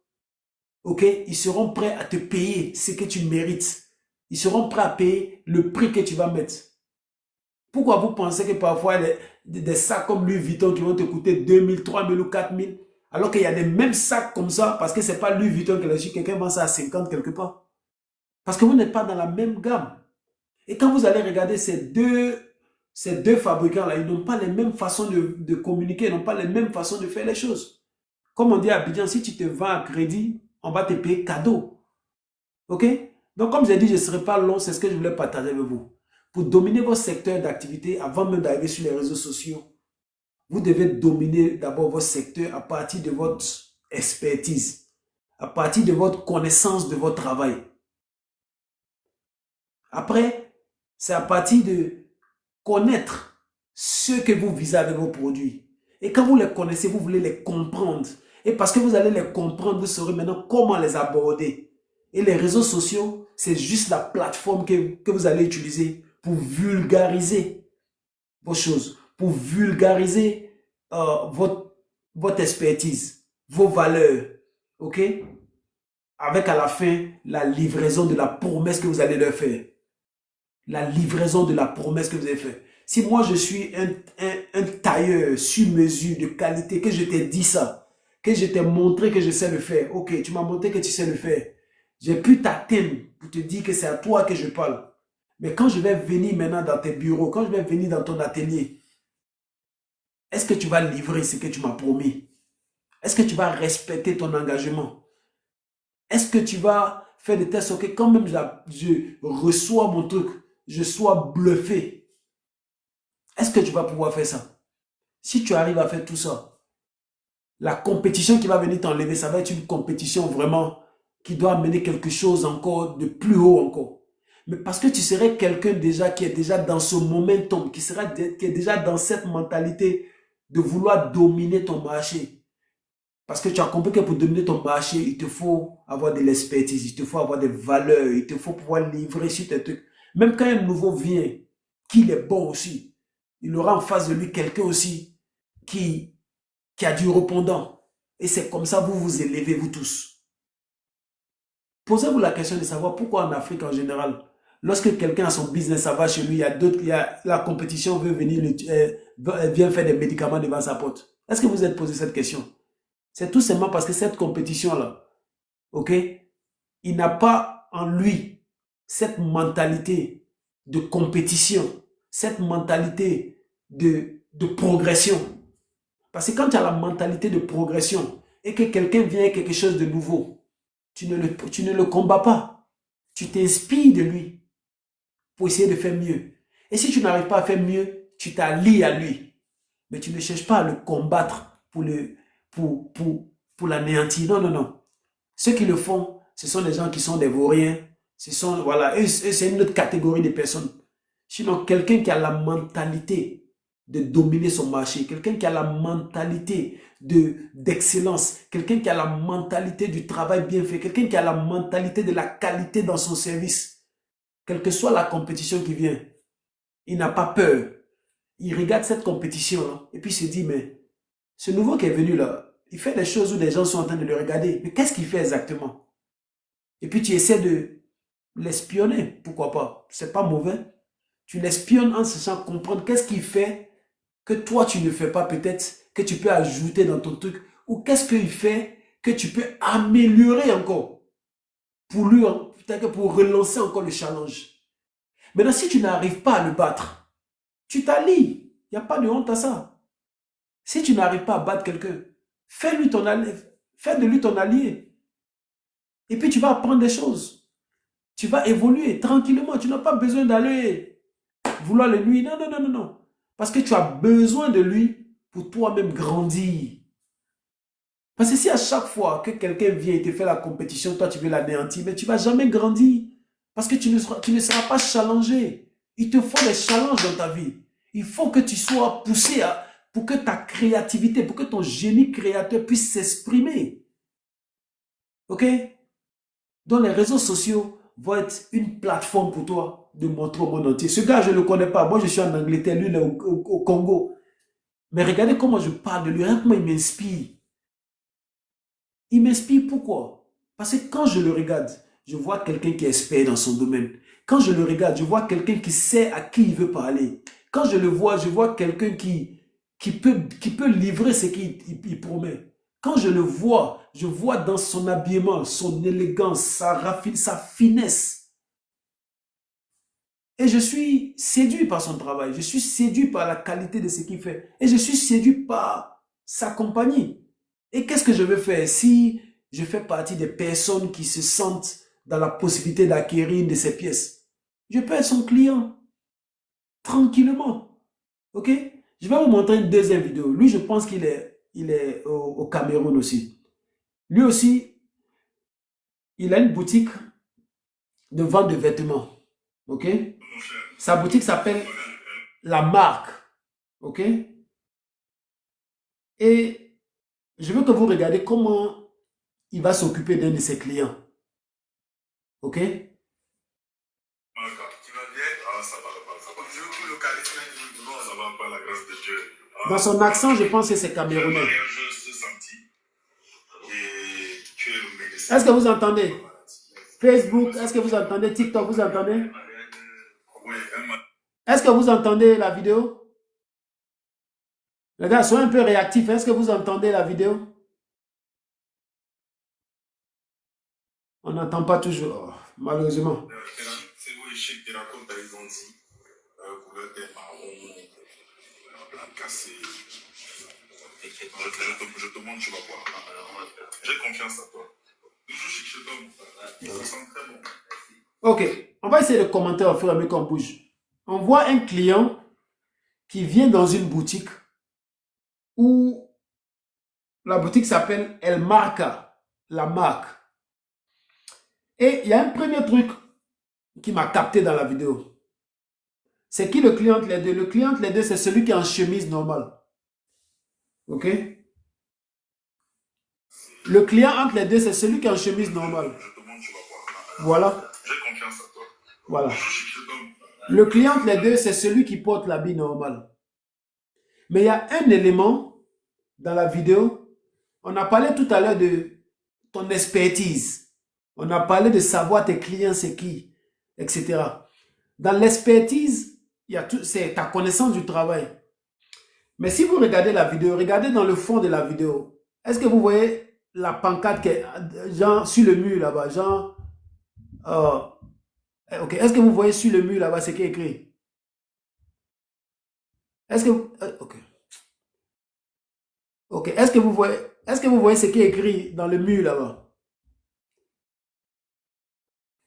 ok, ils seront prêts à te payer ce que tu mérites. Ils seront prêts à payer le prix que tu vas mettre. Pourquoi vous pensez que parfois des sacs comme Louis Vuitton qui vont te coûter 2000, 3000 ou 4000, alors qu'il y a des mêmes sacs comme ça, parce que ce n'est pas Louis Vuitton qui l'a dit, quelqu'un vend ça à 50 quelque part. Parce que vous n'êtes pas dans la même gamme. Et quand vous allez regarder ces deux fabricants-là, ils n'ont pas les mêmes façons de communiquer, ils n'ont pas les mêmes façons de faire les choses. Comme on dit à Abidjan, si tu te vends à crédit, on va te payer cadeau. OK? Donc, comme j'ai dit, je ne serai pas long, c'est ce que je voulais partager avec vous. Pour dominer votre secteur d'activité, avant même d'arriver sur les réseaux sociaux, vous devez dominer d'abord votre secteur à partir de votre expertise, à partir de votre connaissance de votre travail. Après, c'est à partir de connaître ce que vous visez avec vos produits. Et quand vous les connaissez, vous voulez les comprendre. Et parce que vous allez les comprendre, vous saurez maintenant comment les aborder. Et les réseaux sociaux, c'est juste la plateforme que vous allez utiliser pour vulgariser vos choses, pour vulgariser votre expertise, vos valeurs. OK? Avec à la fin, la livraison de la promesse que vous allez leur faire. La livraison de la promesse que vous avez faite. Si moi je suis un tailleur sur mesure de qualité, que je t'ai dit ça, que je t'ai montré que je sais le faire, ok, tu m'as montré que tu sais le faire, j'ai pu t'atteindre pour te dire que c'est à toi que je parle. Mais quand je vais venir maintenant dans tes bureaux, quand je vais venir dans ton atelier, est-ce que tu vas livrer ce que tu m'as promis? Est-ce que tu vas respecter ton engagement? Est-ce que tu vas faire de telle sorte que quand même je reçois mon truc, je sois bluffé? Est-ce que tu vas pouvoir faire ça? Si tu arrives à faire tout ça, la compétition qui va venir t'enlever, ça va être une compétition vraiment qui doit amener quelque chose encore de plus haut encore. Mais parce que tu serais quelqu'un déjà qui est déjà dans ce momentum, qui est déjà dans cette mentalité de vouloir dominer ton marché. Parce que tu as compris que pour dominer ton marché, il te faut avoir de l'expertise, il te faut avoir des valeurs, il te faut pouvoir livrer sur tes trucs. Même quand un nouveau vient, qu'il est bon aussi, il aura en face de lui quelqu'un aussi qui a du répondant. Et c'est comme ça que vous vous élevez, vous tous. Posez-vous la question de savoir pourquoi en Afrique en général, lorsque quelqu'un a son business, ça va chez lui, la compétition veut venir, vient faire des médicaments devant sa porte. Est-ce que vous êtes posé cette question? C'est tout simplement parce que cette compétition-là, ok, il n'a pas en lui cette mentalité de compétition, cette mentalité de progression. Parce que quand tu as la mentalité de progression et que quelqu'un vient avec quelque chose de nouveau, tu ne le combats pas. Tu t'inspires de lui pour essayer de faire mieux. Et si tu n'arrives pas à faire mieux, tu t'allies à lui. Mais tu ne cherches pas à le combattre pour l'anéantir. Non, non, non. Ceux qui le font, ce sont des gens qui sont des vauriens. Voilà, c'est une autre catégorie de personnes. Sinon, quelqu'un qui a la mentalité de dominer son marché, quelqu'un qui a la mentalité d'excellence, quelqu'un qui a la mentalité du travail bien fait, quelqu'un qui a la mentalité de la qualité dans son service, quelle que soit la compétition qui vient, il n'a pas peur. Il regarde cette compétition et puis il se dit, mais ce nouveau qui est venu là, il fait des choses où des gens sont en train de le regarder. Mais qu'est-ce qu'il fait exactement? Et puis tu essaies de l'espionner, pourquoi pas? C'est pas mauvais. Tu l'espionnes en sachant comprendre qu'est-ce qu'il fait que toi tu ne fais pas peut-être, que tu peux ajouter dans ton truc, ou qu'est-ce qu'il fait que tu peux améliorer encore pour lui, peut-être que pour relancer encore le challenge. Maintenant, si tu n'arrives pas à le battre, tu t'allies. Il n'y a pas de honte à ça. Si tu n'arrives pas à battre quelqu'un, fais de lui ton allié. Et puis tu vas apprendre des choses. Tu vas évoluer tranquillement. Tu n'as pas besoin d'aller vouloir le nuire. Non, non, non, non, non. Parce que tu as besoin de lui pour toi-même grandir. Parce que si à chaque fois que quelqu'un vient et te fait la compétition, toi tu veux l'anéantir, mais tu ne vas jamais grandir. Parce que tu ne seras pas challengé. Il te faut des challenges dans ta vie. Il faut que tu sois poussé pour que ta créativité, pour que ton génie créateur puisse s'exprimer. Ok? Donc les réseaux sociaux vont être une plateforme pour toi de montrer au monde entier. Ce gars, je ne le connais pas. Moi, je suis en Angleterre, lui, il est au Congo. Mais regardez comment je parle de lui, regardez comment il m'inspire. Il m'inspire pourquoi? Parce que quand je le regarde, je vois quelqu'un qui est expert dans son domaine. Quand je le regarde, je vois quelqu'un qui sait à qui il veut parler. Quand je le vois, je vois quelqu'un qui peut livrer ce qu'il promet. Quand je le vois, je vois dans son habillement, son élégance, sa finesse. Et je suis séduit par son travail. Je suis séduit par la qualité de ce qu'il fait. Et je suis séduit par sa compagnie. Et qu'est-ce que je veux faire si je fais partie des personnes qui se sentent dans la possibilité d'acquérir une de ces pièces? Je peux être son client. Tranquillement. Ok? Je vais vous montrer une deuxième vidéo. Lui, je pense qu'il est au Cameroun aussi. Lui aussi, il a une boutique de vente de vêtements. Ok? Sa boutique s'appelle La Marque. Ok? Et je veux que vous regardiez comment il va s'occuper d'un de ses clients. Ok? Tu vas bien? Ah, ça va pas. Je veux tout localiser. Non, ça va pas, la grâce de Dieu. Dans son accent, je pense que c'est camerounais. Est-ce que vous entendez? Facebook, est-ce que vous entendez? TikTok, vous entendez? Est-ce que vous entendez la vidéo? Les gars, soyez un peu réactifs. Est-ce que vous entendez la vidéo? On n'entend pas toujours, malheureusement. C'est où Échec qui raconte à Isanzi, couleur des marrons, blanc cassé. Je te montre, tu vas voir. J'ai confiance à toi. Toujours chez Tom. Ça sent très bon. Ok, on va essayer de commenter au fur et à mesure qu'on bouge. On voit un client qui vient dans une boutique où la boutique s'appelle El Marca, la marque. Et il y a un premier truc qui m'a capté dans la vidéo. C'est qui le client entre les deux? Le client entre les deux, c'est celui qui est en chemise normale. Ok? Le client entre les deux, c'est celui qui est en chemise normale. Voilà. J'ai confiance à toi. Voilà. Le client entre les deux, c'est celui qui porte l'habit normal. Mais il y a un élément dans la vidéo. On a parlé tout à l'heure de ton expertise. On a parlé de savoir tes clients, c'est qui, etc. Dans l'expertise, il y a tout, c'est ta connaissance du travail. Mais si vous regardez la vidéo, regardez dans le fond de la vidéo. Est-ce que vous voyez la pancarte qui est genre sur le mur là-bas, genre ok. Est-ce que vous voyez sur le mur là-bas ce qui est écrit? Est-ce que ok. Ok. Est-ce que vous voyez ce qui est écrit dans le mur là-bas?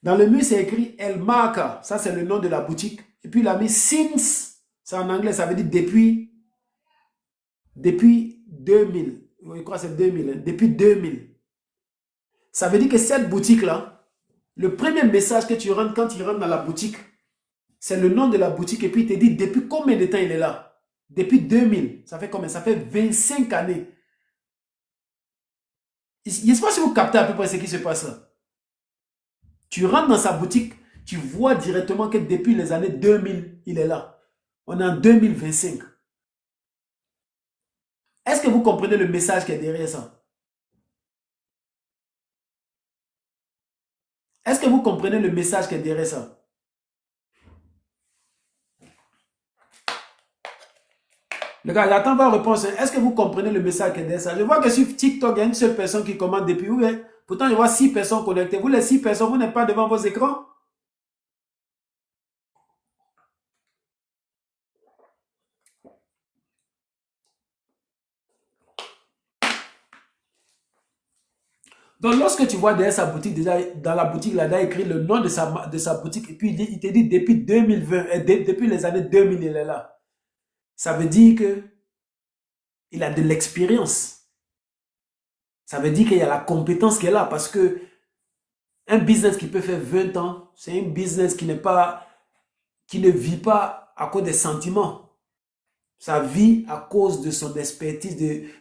Dans le mur, c'est écrit El Marca. Ça, c'est le nom de la boutique. Et puis, il a mis since. C'est en anglais, ça veut dire depuis 2000. Je crois que c'est 2000. Hein, depuis 2000. Ça veut dire que cette boutique-là, le premier message que tu rentres quand tu rentres dans la boutique, c'est le nom de la boutique. Et puis, il te dit depuis combien de temps il est là? Depuis 2000. Ça fait combien? Ça fait 25 années. Je ne sais pas si vous captez à peu près ce qui se passe là. Tu rentres dans sa boutique, tu vois directement que depuis les années 2000, il est là. On est en 2025. Est-ce que vous comprenez le message qui est derrière ça? Est-ce que vous comprenez le message qui est derrière ça? Les gars, j'attends votre réponse. Est-ce que vous comprenez le message qui est derrière ça? Je vois que sur TikTok, il y a une seule personne qui commente depuis. Oui, pourtant, je vois 6 personnes connectées. Vous, les 6 personnes, vous n'êtes pas devant vos écrans? Donc, lorsque tu vois derrière sa boutique, déjà, dans la boutique, là, il a écrit le nom de sa boutique, et puis il te dit depuis 2020, depuis les années 2000, il est là. Ça veut dire que il a de l'expérience. Ça veut dire qu'il y a la compétence qui est là, parce que un business qui peut faire 20 ans, c'est un business qui ne vit pas à cause des sentiments. Ça vit à cause de son expertise,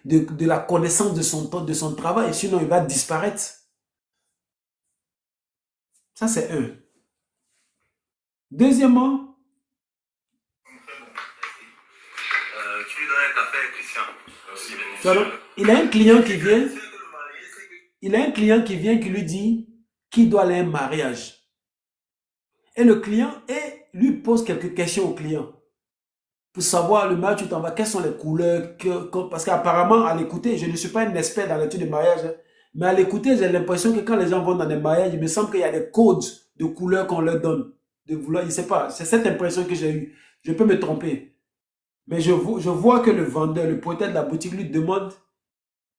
de la connaissance de son travail. Sinon, il va disparaître. Ça, c'est un. Deuxièmement, Tu lui donnes un café, Christian. Merci, il a un client qui vient. Il a un client qui vient qui lui dit qu'il doit aller à un mariage. Et le client lui pose quelques questions au client. Pour savoir le mariage, tu t'en vas, quelles sont les couleurs. Parce qu'apparemment, à l'écouter, je ne suis pas un expert dans l'étude de mariage, hein, mais à l'écouter, j'ai l'impression que quand les gens vont dans des mariages, il me semble qu'il y a des codes de couleurs qu'on leur donne. De vouloir, je ne sais pas, c'est cette impression que j'ai eue. Je peux me tromper. Mais je vois que le vendeur, le propriétaire de la boutique lui demande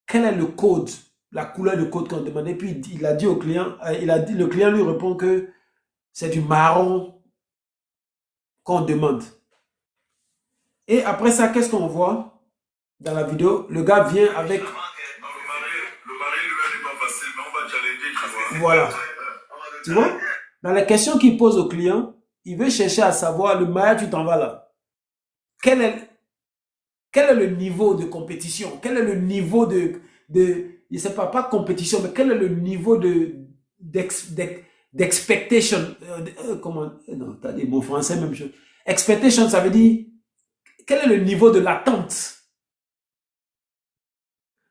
quel est le code, la couleur de code qu'on demande. Et puis il a dit au client, le client lui répond que c'est du marron qu'on demande. Et après ça, qu'est-ce qu'on voit dans la vidéo? Le gars vient avec... Le mari lui n'est pas facile, mais on va challenger. Voilà. Tu vois? Dans la question qu'il pose au client, il veut chercher à savoir le mariage, tu t'en vas là. Quel est le niveau de compétition? Quel est le niveau de je ne sais pas compétition, mais quel est le niveau d'expectation? Comment? Non, t'as des mots français, même chose. Expectation, ça veut dire, quel est le niveau de l'attente?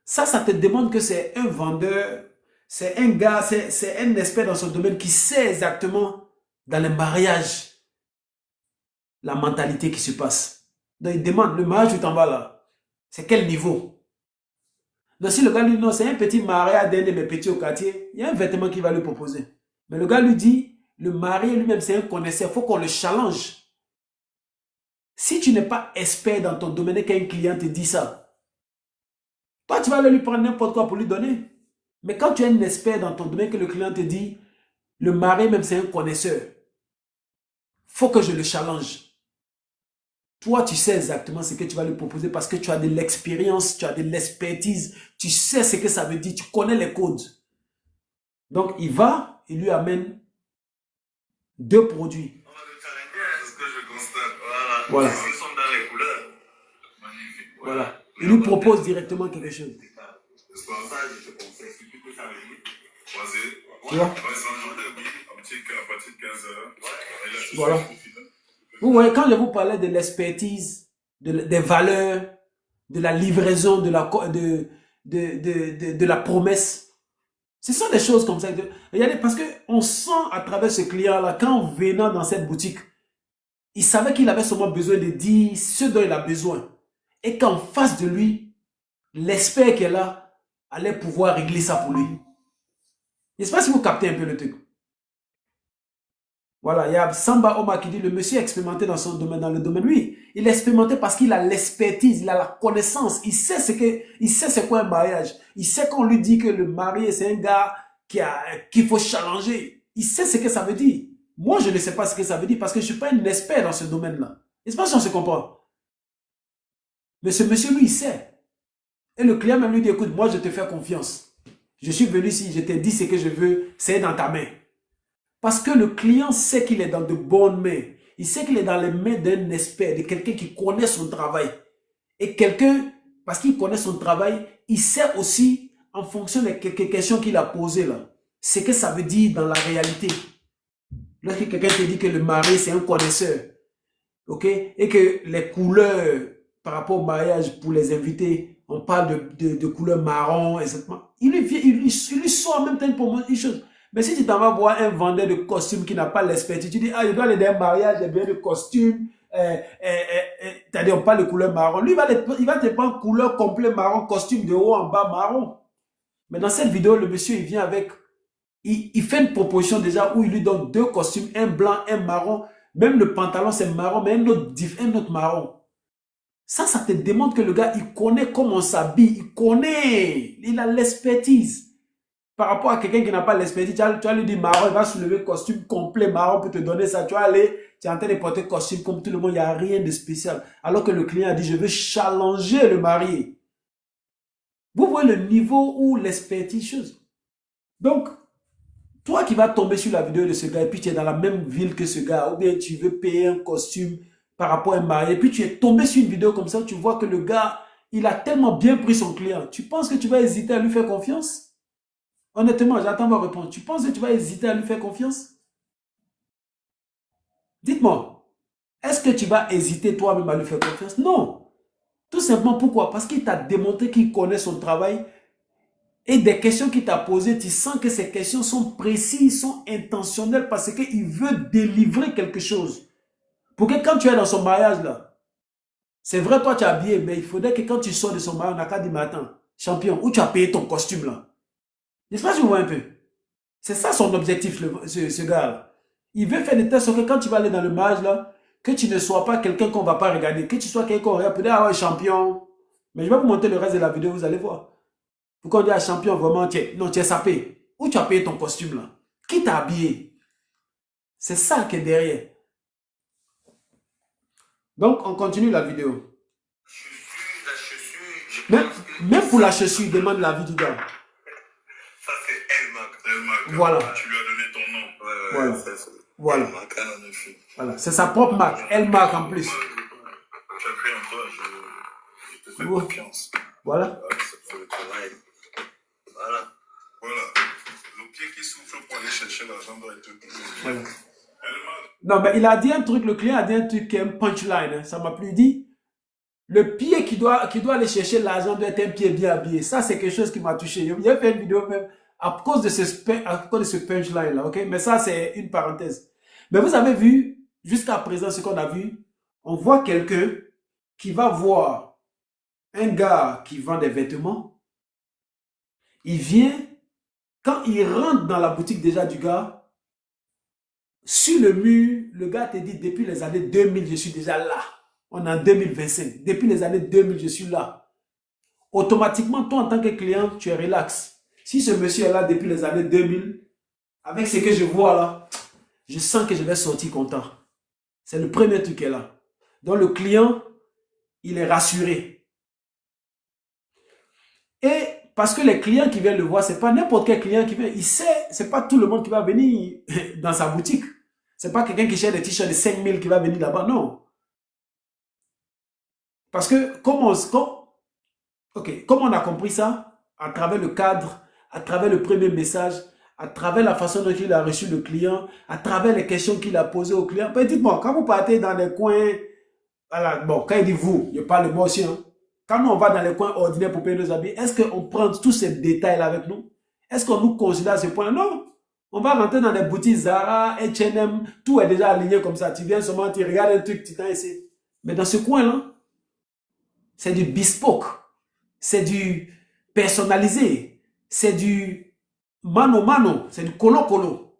Ça te demande que c'est un vendeur, c'est un gars, c'est un expert dans son domaine qui sait exactement dans le mariage la mentalité qui se passe. Donc il demande, le mariage, tu t'en vas là. C'est quel niveau? Donc si le gars lui dit non, c'est un petit mariage d'un de mes petits au quartier, il y a un vêtement qu'il va lui proposer. Mais le gars lui dit, le marié lui-même c'est un connaisseur, il faut qu'on le challenge. Si tu n'es pas expert dans ton domaine et qu'un client te dit ça, toi tu vas aller lui prendre n'importe quoi pour lui donner. Mais quand tu es un expert dans ton domaine que le client te dit, le marié même c'est un connaisseur, il faut que je le challenge. Toi, tu sais exactement ce que tu vas lui proposer parce que tu as de l'expérience, tu as de l'expertise, tu sais ce que ça veut dire, tu connais les codes. Donc, il va, il lui amène 2 produits. On va le challenger, c'est ce que je constate. Voilà. Voilà. Ils sont dans les couleurs. Magnifique. Voilà. Il lui propose directement quelque chose. C'est pour ça que je te conseille, si tu peux challenger, croiser. Tu vois? Ouais, ça en oui, à partir de 15 heures. Et là, je Voilà. suis au final. Vous voyez, quand je vous parlais de l'expertise, des valeurs, de la livraison, de la promesse, ce sont des choses comme ça. Regardez, parce qu'on sent à travers ce client-là, quand venant dans cette boutique, il savait qu'il avait seulement besoin de dire ce dont il a besoin. Et qu'en face de lui, l'expert qui est là allait pouvoir régler ça pour lui. Je ne sais pas si vous captez un peu le truc. Voilà, il y a Samba Oma qui dit, le monsieur est expérimenté dans son domaine, dans le domaine. Oui, il est expérimenté parce qu'il a l'expertise, il a la connaissance, il sait c'est quoi un mariage. Il sait qu'on lui dit que le marié, c'est un gars qu'il faut challenger. Il sait ce que ça veut dire. Moi, je ne sais pas ce que ça veut dire parce que je ne suis pas un expert dans ce domaine-là. Je ne sais pas si on se comprend. Mais ce monsieur, lui, il sait. Et le client même lui dit, écoute, moi, je te fais confiance. Je suis venu ici, je t'ai dit ce que je veux, c'est dans ta main. Parce que le client sait qu'il est dans de bonnes mains. Il sait qu'il est dans les mains d'un expert, de quelqu'un qui connaît son travail. Et quelqu'un, parce qu'il connaît son travail, il sait aussi, en fonction des quelques questions qu'il a posées là, ce que ça veut dire dans la réalité. Lorsque quelqu'un te dit que le mari, c'est un connaisseur, ok, et que les couleurs par rapport au mariage pour les invités, on parle de couleur marron, etc. Il lui sort en même temps une chose. Mais si tu t'en vas voir un vendeur de costumes qui n'a pas l'expertise, tu dis, ah, je dois aller dans un mariage, j'ai bien de costumes, c'est-à-dire on parle de couleur marron. Lui, il va te prendre couleur complet marron, costume de haut en bas marron. Mais dans cette vidéo, le monsieur, il vient avec, il fait une proposition déjà où il lui donne 2 costumes, un blanc, un marron. Même le pantalon, c'est marron, mais un autre marron. Ça te démontre que le gars, il connaît comment on s'habille, il connaît, il a l'expertise. Par rapport à quelqu'un qui n'a pas l'expertise, tu vas lui dire marron, il va soulever costume complet marron pour te donner ça. Tu vas aller, tu es en train de porter costume comme tout le monde, il n'y a rien de spécial. Alors que le client a dit, je veux challenger le marié. Vous voyez le niveau où l'expertise chose. Donc, toi qui vas tomber sur la vidéo de ce gars et puis tu es dans la même ville que ce gars, ou bien tu veux payer un costume par rapport à un marié, et puis tu es tombé sur une vidéo comme ça, tu vois que le gars, il a tellement bien pris son client. Tu penses que tu vas hésiter à lui faire confiance? Honnêtement, j'attends ma réponse. Tu penses que tu vas hésiter à lui faire confiance? Dites-moi, est-ce que tu vas hésiter toi-même à lui faire confiance? Non. Tout simplement pourquoi? Parce qu'il t'a démontré qu'il connaît son travail et des questions qu'il t'a posées, tu sens que ces questions sont précises, sont intentionnelles parce qu'il veut délivrer quelque chose. Pour que quand tu es dans son mariage là, c'est vrai toi tu es habillé, mais il faudrait que quand tu sors de son mariage, on n'a qu'à dire, mais attends, champion, où tu as payé ton costume là? N'est-ce pas si vous voyez un peu? C'est ça son objectif, ce gars-là. Il veut faire des tests que quand tu vas aller dans le mariage, là, que tu ne sois pas quelqu'un qu'on ne va pas regarder, que tu sois quelqu'un qu'on regarde, peut-être, ah ouais, champion. Mais je vais vous montrer le reste de la vidéo, vous allez voir. Pourquoi on dit, ah, champion, vraiment, tu es sapé. Où tu as payé ton costume, là? Qui t'a habillé? C'est ça qui est derrière. Donc, on continue la vidéo. Même pour la chaussure, il demande l'avis du gars. Ça, c'est Elmac. Voilà. Tu lui as donné ton nom. Voilà. Voilà. Elmac, en effet. Voilà. C'est sa propre marque. Elmac en plus. Tu as pris en toi, je te fais confiance. Voilà. C'est pour le travail. Voilà. Voilà. Le pied qui souffle pour aller chercher l'argent doit être plus. Voilà. Elmac. Non, mais il a dit un truc, le client a dit un truc qui est un punchline. Hein. Ça m'a plus dit. Le pied qui doit aller chercher l'argent doit être un pied bien habillé. Ça, c'est quelque chose qui m'a touché. J'ai fait une vidéo même à cause de ce punchline-là. Okay? Mais ça, c'est une parenthèse. Mais vous avez vu, jusqu'à présent, ce qu'on a vu, on voit quelqu'un qui va voir un gars qui vend des vêtements. Il vient, quand il rentre dans la boutique déjà du gars, sur le mur, le gars te dit, depuis les années 2000, je suis déjà là. On est en 2025. Depuis les années 2000, je suis là. Automatiquement, toi, en tant que client, tu es relax. Si ce monsieur est là depuis les années 2000, avec ce que je vois là, je sens que je vais sortir content. C'est le premier truc qui est là. Donc, le client, il est rassuré. Et parce que les clients qui viennent le voir, ce n'est pas n'importe quel client qui vient. Il sait, ce n'est pas tout le monde qui va venir dans sa boutique. C'est pas quelqu'un qui cherche des t-shirts de 5 000 qui va venir là-bas, non. Parce que, comme on a compris ça, à travers le cadre, à travers le premier message, à travers la façon dont il a reçu le client, à travers les questions qu'il a posées au client. Ben, dites-moi, quand vous partez dans des coins, voilà, bon, quand il dit vous, je parle de moi aussi, hein. Quand nous on va dans les coins ordinaires pour payer nos habits, est-ce qu'on prend tous ces détails-là avec nous? Est-ce qu'on nous considère à ce point? Non. On va rentrer dans des boutiques Zara, H&M, tout est déjà aligné comme ça. Tu viens seulement, tu regardes un truc, tu t'en essaies. Mais dans ce coin-là, c'est du bespoke, c'est du personnalisé, c'est du mano mano, c'est du colo colo.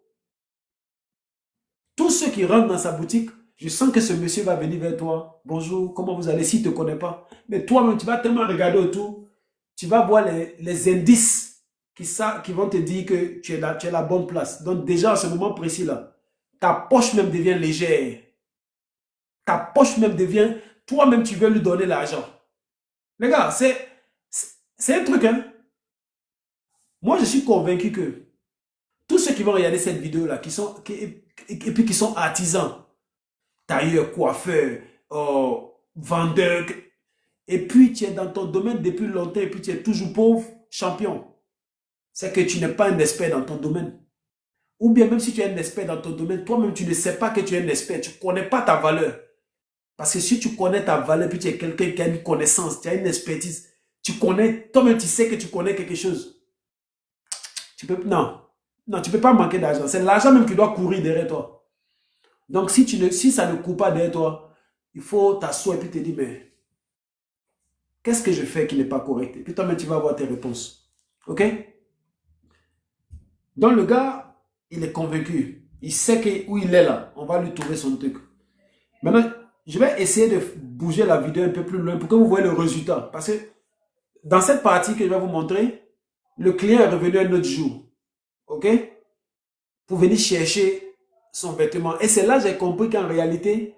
Tous ceux qui rentrent dans sa boutique, je sens que ce monsieur va venir vers toi. Bonjour, comment vous allez, s'il ne te connaît pas. Mais toi-même, tu vas tellement regarder autour, tu vas voir les indices qui vont te dire que tu es la bonne place. Donc déjà, à ce moment précis-là, ta poche même devient légère. Ta poche même devient, toi-même, tu veux lui donner l'argent. Les gars, c'est un truc, hein. Moi, je suis convaincu que tous ceux qui vont regarder cette vidéo-là, et puis qui sont artisans, tailleurs, coiffeurs, vendeurs, et puis tu es dans ton domaine depuis longtemps, et puis tu es toujours pauvre, champion, c'est que tu n'es pas un expert dans ton domaine. Ou bien même si tu es un expert dans ton domaine, toi-même tu ne sais pas que tu es un expert, tu ne connais pas ta valeur. Parce que si tu connais ta valeur, puis tu es quelqu'un qui a une connaissance, tu as une expertise, tu connais, toi-même tu sais que tu connais quelque chose. Non, tu ne peux pas manquer d'argent. C'est l'argent même qui doit courir derrière toi. Donc si ça ne court pas derrière toi, il faut t'asseoir et puis te dire, mais qu'est-ce que je fais qui n'est pas correct? Et puis toi-même tu vas avoir tes réponses. Ok? Donc le gars, il est convaincu. Il sait que où il est là, on va lui trouver son truc. Maintenant, je vais essayer de bouger la vidéo un peu plus loin pour que vous voyez le résultat. Parce que dans cette partie que je vais vous montrer, le client est revenu un autre jour. Ok? Pour venir chercher son vêtement. Et c'est là que j'ai compris qu'en réalité,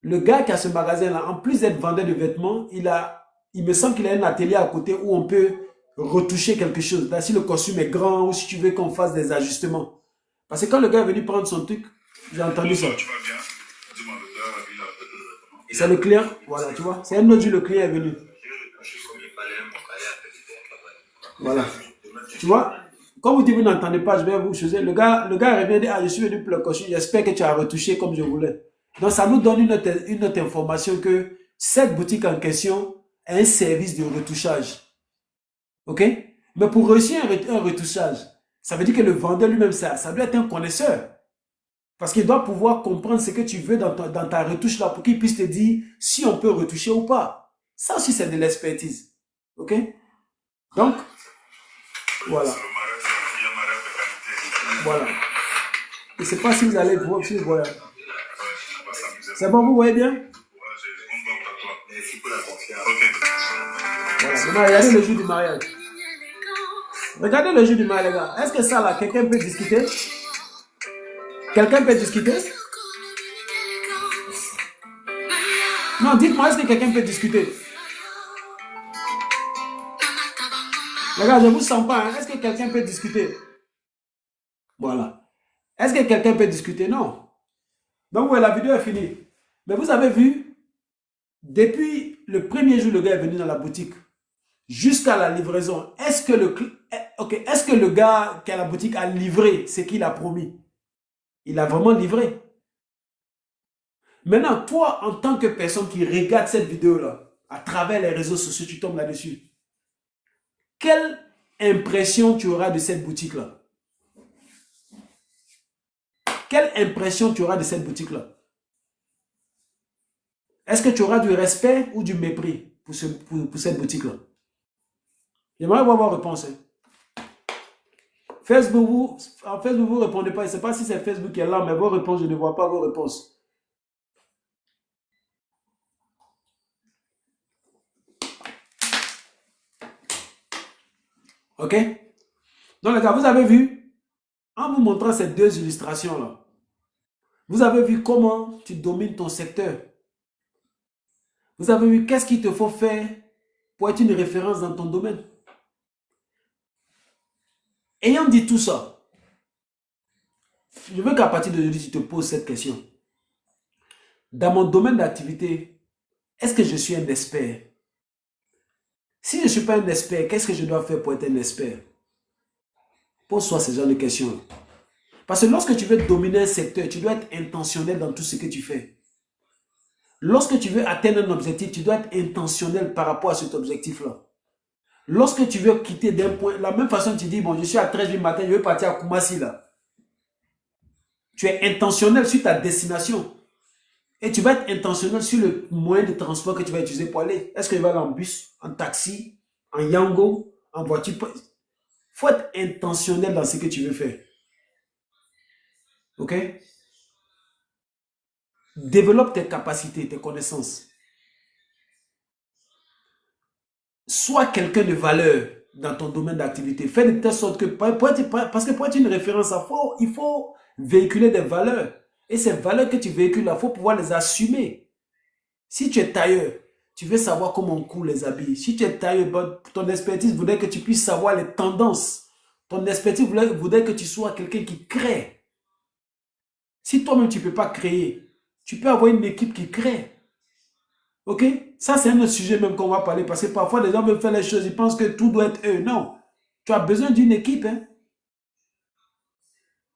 le gars qui a ce magasin-là, en plus d'être vendeur de vêtements, il me semble qu'il a un atelier à côté où on peut retoucher quelque chose. Là, si le costume est grand ou si tu veux qu'on fasse des ajustements. Parce que quand le gars est venu prendre son truc, j'ai entendu ça. C'est le client, voilà, tu vois. C'est un autre jour, le client est venu. Voilà. Tu vois, quand vous dites vous n'entendez pas, je vais vous choisir. Le gars est venu dire, ah, je suis venu pour le costume, j'espère que tu as retouché comme je voulais. Donc, ça nous donne une autre information que cette boutique en question a un service de retouchage. Ok? Mais pour réussir un retouchage, ça veut dire que le vendeur lui-même, ça doit être un connaisseur. Parce qu'il doit pouvoir comprendre ce que tu veux dans ta retouche là pour qu'il puisse te dire si on peut retoucher ou pas. Ça aussi, c'est de l'expertise. Ok? Donc, voilà. Voilà. Je ne sais pas si vous allez voir. Si vous voyez. C'est bon, vous voyez bien? Voilà. Maintenant, regardez le jour du mariage. Regardez le jour du mariage, les gars. Est-ce que ça là, quelqu'un peut discuter? Quelqu'un peut discuter? Non, dites-moi, est-ce que quelqu'un peut discuter? Les gars, je ne vous sens pas. Hein? Est-ce que quelqu'un peut discuter? Voilà. Est-ce que quelqu'un peut discuter? Non. Donc, ouais, la vidéo est finie. Mais vous avez vu, depuis le premier jour, le gars est venu dans la boutique, jusqu'à la livraison, est-ce que le gars qui a la boutique a livré ce qu'il a promis? Il a vraiment livré. Maintenant, toi, en tant que personne qui regarde cette vidéo-là, à travers les réseaux sociaux, tu tombes là-dessus. Quelle impression tu auras de cette boutique-là? Quelle impression tu auras de cette boutique-là? Est-ce que tu auras du respect ou du mépris pour cette boutique-là? J'aimerais voir vos réponses. Hein. Facebook, vous ne répondez pas. Je ne sais pas si c'est Facebook qui est là, mais vos réponses, je ne vois pas vos réponses. Ok? Donc les gars, vous avez vu, en vous montrant ces deux illustrations-là, vous avez vu comment tu domines ton secteur. Vous avez vu qu'est-ce qu'il te faut faire pour être une référence dans ton domaine. Ayant dit tout ça, Je veux qu'à partir d'aujourd'hui, tu te poses cette question. Dans mon domaine d'activité, est-ce que je suis un expert? Si je ne suis pas un expert, qu'est-ce que je dois faire pour être un expert? Pose-toi ce genre de questions. Parce que lorsque tu veux dominer un secteur, tu dois être intentionnel dans tout ce que tu fais. Lorsque tu veux atteindre un objectif, tu dois être intentionnel par rapport à cet objectif-là. Lorsque tu veux quitter d'un point, la même façon tu dis, bon, je suis à 13h du matin, je veux partir à Koumassi là. Tu es intentionnel sur ta destination. Et tu vas être intentionnel sur le moyen de transport que tu vas utiliser pour aller. Est-ce que tu vas aller en bus, en taxi, en Yango, en voiture? Il faut être intentionnel dans ce que tu veux faire. Ok? Développe tes capacités, tes connaissances. Sois quelqu'un de valeur dans ton domaine d'activité. Fais de telle sorte que, parce que pour être une référence, il faut véhiculer des valeurs. Et ces valeurs que tu véhicules, il faut pouvoir les assumer. Si tu es tailleur, tu veux savoir comment on coud les habits. Si tu es tailleur, ton expertise voudrait que tu puisses savoir les tendances. Ton expertise voudrait que tu sois quelqu'un qui crée. Si toi-même tu ne peux pas créer, tu peux avoir une équipe qui crée. Ok? Ça, c'est un autre sujet même qu'on va parler. Parce que parfois, les gens veulent faire les choses, ils pensent que tout doit être eux. Non. Tu as besoin d'une équipe. Hein?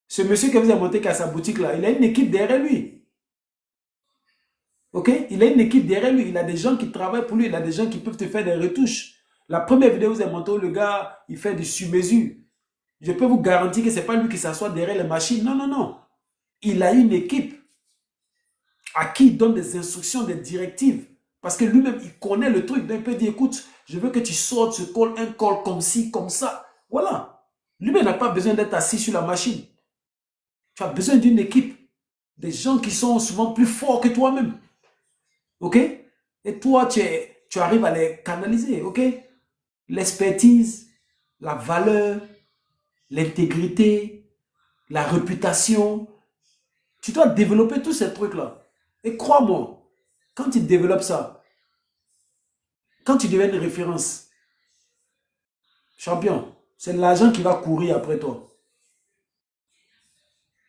Ce monsieur que vous avez monté qui a sa boutique là, il a une équipe derrière lui. Ok? Il a une équipe derrière lui. Il a des gens qui travaillent pour lui. Il a des gens qui peuvent te faire des retouches. La première vidéo que vous avez montée, le gars, il fait du sur-mesure. Je peux vous garantir que ce n'est pas lui qui s'assoit derrière les machines. Non, non, non. Il a une équipe à qui il donne des instructions, des directives. Parce que lui-même, il connaît le truc. Donc, il peut dire, écoute, je veux que tu sortes ce col, un col comme ci, comme ça. Voilà. Lui-même n'a pas besoin d'être assis sur la machine. Tu as besoin d'une équipe. Des gens qui sont souvent plus forts que toi-même. Ok? Et toi, tu arrives à les canaliser. Ok? L'expertise, la valeur, l'intégrité, la réputation. Tu dois développer tous ces trucs-là. Et crois-moi, quand tu développes ça, quand tu deviens une référence, champion, c'est l'argent qui va courir après toi.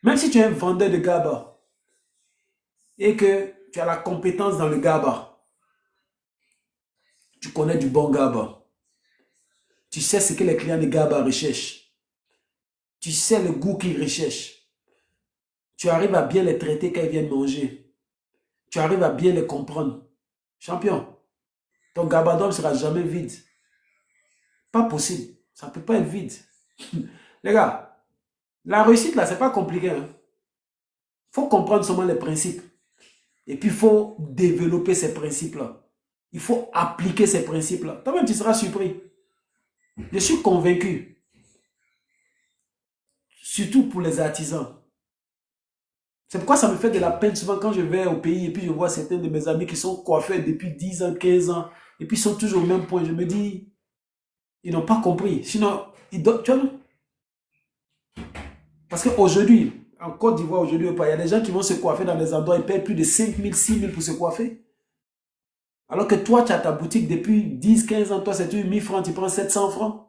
Même si tu es un vendeur de GABA et que tu as la compétence dans le GABA, tu connais du bon GABA, tu sais ce que les clients de GABA recherchent, tu sais le goût qu'ils recherchent, tu arrives à bien les traiter quand ils viennent manger, tu arrives à bien les comprendre. Champion, ton GABA ne sera jamais vide. Pas possible. Ça ne peut pas être vide. Les gars, la réussite là, c'est pas compliqué. Il faut comprendre seulement les principes. Et puis, il faut développer ces principes-là. Il faut appliquer ces principes-là. Toi-même, tu seras surpris. Je suis convaincu. Surtout pour les artisans. C'est pourquoi ça me fait de la peine souvent quand je vais au pays et puis je vois certains de mes amis qui sont coiffeurs depuis 10 ans, 15 ans et puis ils sont toujours au même point. Je me dis, ils n'ont pas compris. Sinon, ils doivent... Tu vois, parce qu'aujourd'hui, en Côte d'Ivoire, aujourd'hui, il y a des gens qui vont se coiffer dans des endroits, ils payent plus de 5 000, 6 000 pour se coiffer. Alors que toi, tu as ta boutique depuis 10, 15 ans, toi, c'est 1 000 francs, tu prends 700 francs.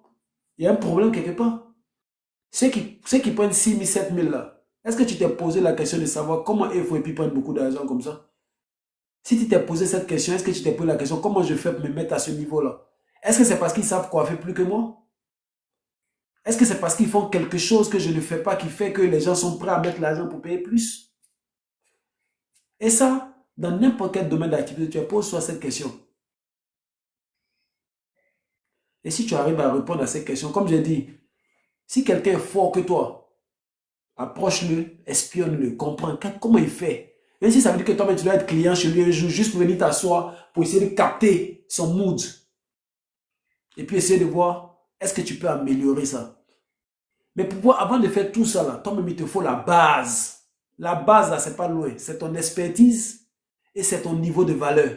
Il y a un problème quelque part. Ceux qui prennent 6 000, 7 000 là, est-ce que tu t'es posé la question de savoir comment il faut et puis prendre beaucoup d'argent comme ça? Si tu t'es posé cette question, est-ce que tu t'es posé la question, comment je fais pour me mettre à ce niveau-là? Est-ce que c'est parce qu'ils savent coiffer plus que moi? Est-ce que c'est parce qu'ils font quelque chose que je ne fais pas qui fait que les gens sont prêts à mettre l'argent pour payer plus? Et ça, dans n'importe quel domaine d'activité, tu poses-toi cette question. Et si tu arrives à répondre à cette question, comme j'ai dit, si quelqu'un est fort que toi, approche-le, espionne-le, comprends comment il fait. Même si ça veut dire que toi-même tu dois être client chez lui un jour, juste pour venir t'asseoir, pour essayer de capter son mood. Et puis essayer de voir, est-ce que tu peux améliorer ça? Mais avant de faire tout ça, là, toi-même, il te faut la base. La base, là, c'est pas loin. C'est ton expertise et c'est ton niveau de valeur.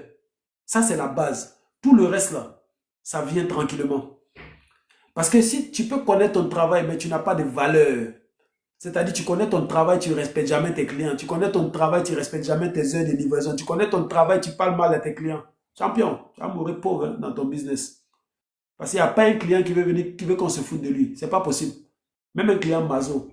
Ça, c'est la base. Tout le reste, là, ça vient tranquillement. Parce que si tu peux connaître ton travail, mais tu n'as pas de valeur, c'est-à-dire tu connais ton travail, tu ne respectes jamais tes clients. Tu connais ton travail, tu ne respectes jamais tes heures de livraison. Tu connais ton travail, tu parles mal à tes clients. Champion, tu vas mourir pauvre hein, dans ton business. Parce qu'il n'y a pas un client qui veut venir, qui veut qu'on se foute de lui. Ce n'est pas possible. Même un client maso.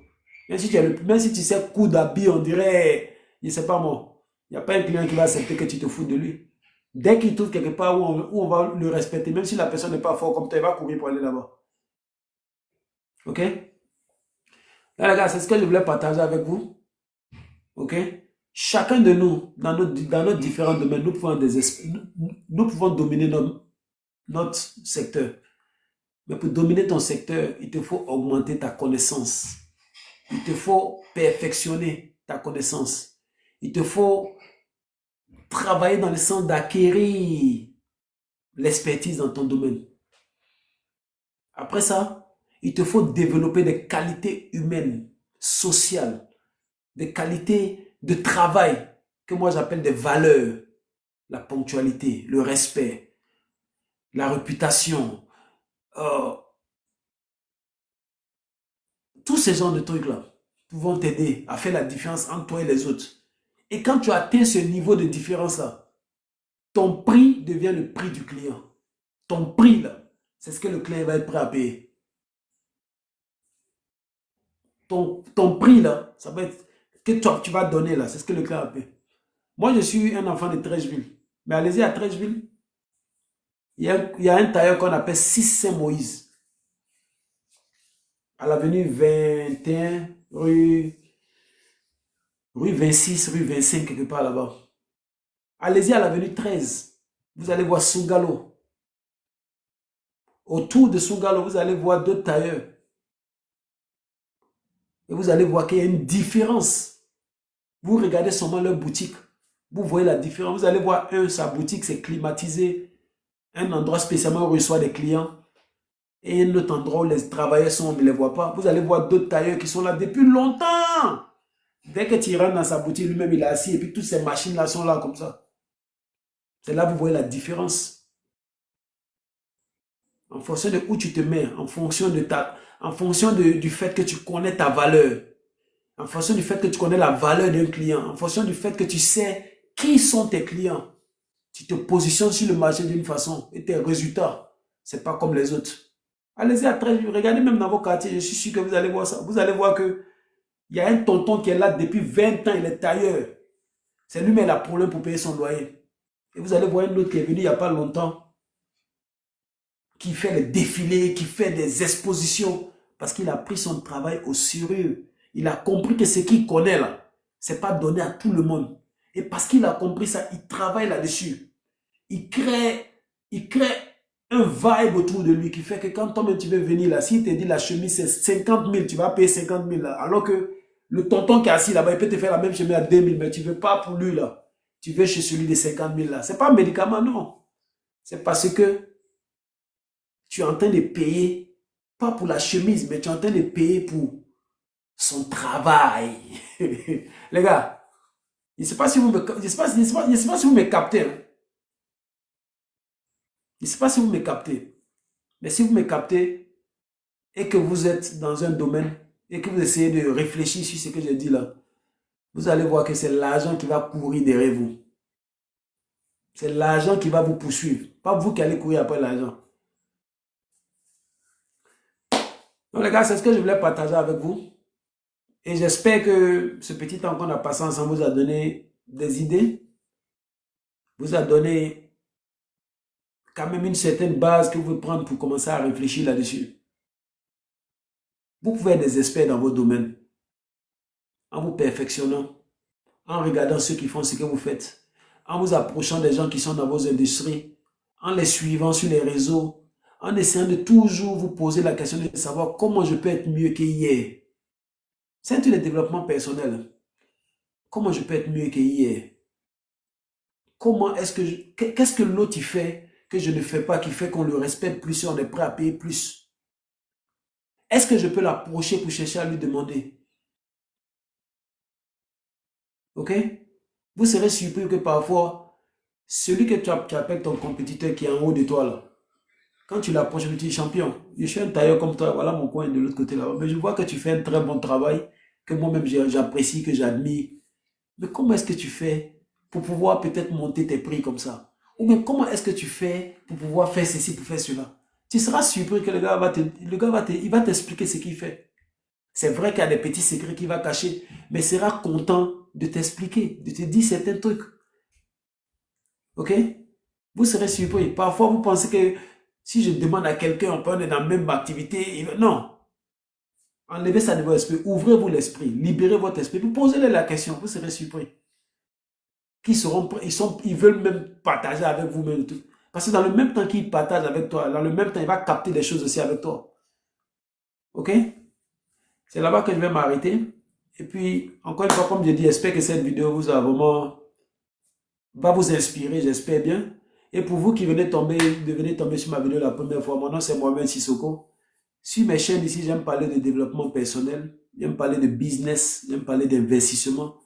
Même si tu sais coup d'habit, on dirait, je ne sais pas moi, il n'y a pas un client qui va accepter que tu te fous de lui. Dès qu'il trouve quelque part où on va le respecter, même si la personne n'est pas fort comme toi, il va courir pour aller là-bas. Ok? Là, les gars, c'est ce que je voulais partager avec vous. Ok? Chacun de nous, dans nos différents domaines, nous pouvons dominer notre secteur. Mais pour dominer ton secteur, il te faut augmenter ta connaissance. Il te faut perfectionner ta connaissance. Il te faut travailler dans le sens d'acquérir l'expertise dans ton domaine. Après ça, il te faut développer des qualités humaines, sociales, des qualités de travail que moi j'appelle des valeurs. La ponctualité, le respect, la réputation, tous ces genres de trucs-là vont t'aider à faire la différence entre toi et les autres. Et quand tu atteins ce niveau de différence-là, ton prix devient le prix du client. Ton prix, là, c'est ce que le client va être prêt à payer. Ton prix, là, ça va être que tu vas donner, là, c'est ce que le client va payer. Moi, je suis un enfant de Trècheville. Mais allez-y à Trècheville, il y a un tailleur qu'on appelle 6 Saint-Moïse. À l'avenue 21, rue 26, rue 25, quelque part là-bas. Allez-y à l'avenue 13. Vous allez voir Sungalo. Autour de Sungalo, vous allez voir deux tailleurs. Et vous allez voir qu'il y a une différence. Vous regardez seulement leur boutique. Vous voyez la différence. Vous allez voir, sa boutique, c'est climatisé. Un endroit spécialement où on reçoit des clients. Et un autre endroit où les travailleurs sont, on ne les voit pas. Vous allez voir d'autres tailleurs qui sont là depuis longtemps. Dès que tu rentres dans sa boutique, lui-même, il est assis. Et puis toutes ces machines-là sont là comme ça. C'est là que vous voyez la différence. En fonction de où tu te mets, en fonction du fait que tu connais ta valeur, en fonction du fait que tu connais la valeur d'un client, en fonction du fait que tu sais qui sont tes clients, tu te positionnes sur le marché d'une façon et tes résultats, c'est pas comme les autres. Allez-y à Trècheville, regardez même dans vos quartiers, je suis sûr que vous allez voir ça. Vous allez voir que il y a un tonton qui est là depuis 20 ans, il est tailleur. C'est lui-même qui a problème pour payer son loyer. Et vous allez voir un autre qui est venu il n'y a pas longtemps, qui fait les défilés, qui fait des expositions, parce qu'il a pris son travail au sérieux. Il a compris que ce qu'il connaît là, c'est pas donné à tout le monde. Et parce qu'il a compris ça, il travaille là-dessus. Il crée un vibe autour de lui qui fait que quand toi-même tu veux venir là, s'il te dit la chemise c'est 50 000, tu vas payer 50 000 là, alors que le tonton qui est assis là-bas, il peut te faire la même chemise à 2 000, mais tu ne veux pas pour lui là. Tu veux chez celui de 50 000 là. Ce n'est pas un médicament, non. C'est parce que tu es en train de payer, pas pour la chemise, mais tu es en train de payer pour son travail. Les gars, je ne sais pas si vous me captez. Hein. Je ne sais pas si vous me captez. Mais si vous me captez et que vous êtes dans un domaine et que vous essayez de réfléchir sur ce que je dis là, vous allez voir que c'est l'argent qui va courir derrière vous. C'est l'argent qui va vous poursuivre. Pas vous qui allez courir après l'argent. Donc les gars, c'est ce que je voulais partager avec vous. Et j'espère que ce petit temps qu'on a passé ensemble vous a donné des idées. Vous a donné quand même une certaine base que vous pouvez prendre pour commencer à réfléchir là-dessus. Vous pouvez être des experts dans vos domaines. En vous perfectionnant. En regardant ceux qui font ce que vous faites. En vous approchant des gens qui sont dans vos industries. En les suivant sur les réseaux. En essayant de toujours vous poser la question de savoir comment je peux être mieux qu'hier. C'est un truc de développement personnel. Comment je peux être mieux qu'hier? Comment est-ce que qu'est-ce que l'autre fait que je ne fais pas, qui fait qu'on le respecte plus et on est prêt à payer plus? Est-ce que je peux l'approcher pour chercher à lui demander? Ok? Vous serez surpris que parfois, celui que tu appelles ton compétiteur qui est en haut de toi là, quand tu l'approches, tu dis champion, je suis un tailleur comme toi, voilà mon coin de l'autre côté là. Mais je vois que tu fais un très bon travail, que moi-même j'apprécie, que j'admire. Mais comment est-ce que tu fais pour pouvoir peut-être monter tes prix comme ça? Ou bien comment est-ce que tu fais pour pouvoir faire ceci, pour faire cela? Tu seras surpris que le gars va t'expliquer ce qu'il fait. C'est vrai qu'il y a des petits secrets qu'il va cacher, mais il sera content de t'expliquer, de te dire certains trucs. Ok? Vous serez surpris. Parfois, vous pensez que si je demande à quelqu'un, on peut être dans la même activité. Non. Enlevez ça de votre esprit. Ouvrez-vous l'esprit. Libérez votre esprit. Vous posez-les la question. Vous serez surpris. Ils veulent même partager avec vous-même. Parce que dans le même temps qu'ils partagent avec toi, dans le même temps, il va capter des choses aussi avec toi. Ok? C'est là-bas que je vais m'arrêter. Et puis, encore une fois, comme je dis, j'espère que cette vidéo vous a vraiment, va vous inspirer, j'espère bien. Et pour vous qui venez tomber sur ma vidéo la première fois, mon nom c'est Mohamed Sissoko. Sur mes chaînes ici, j'aime parler de développement personnel, j'aime parler de business, j'aime parler d'investissement.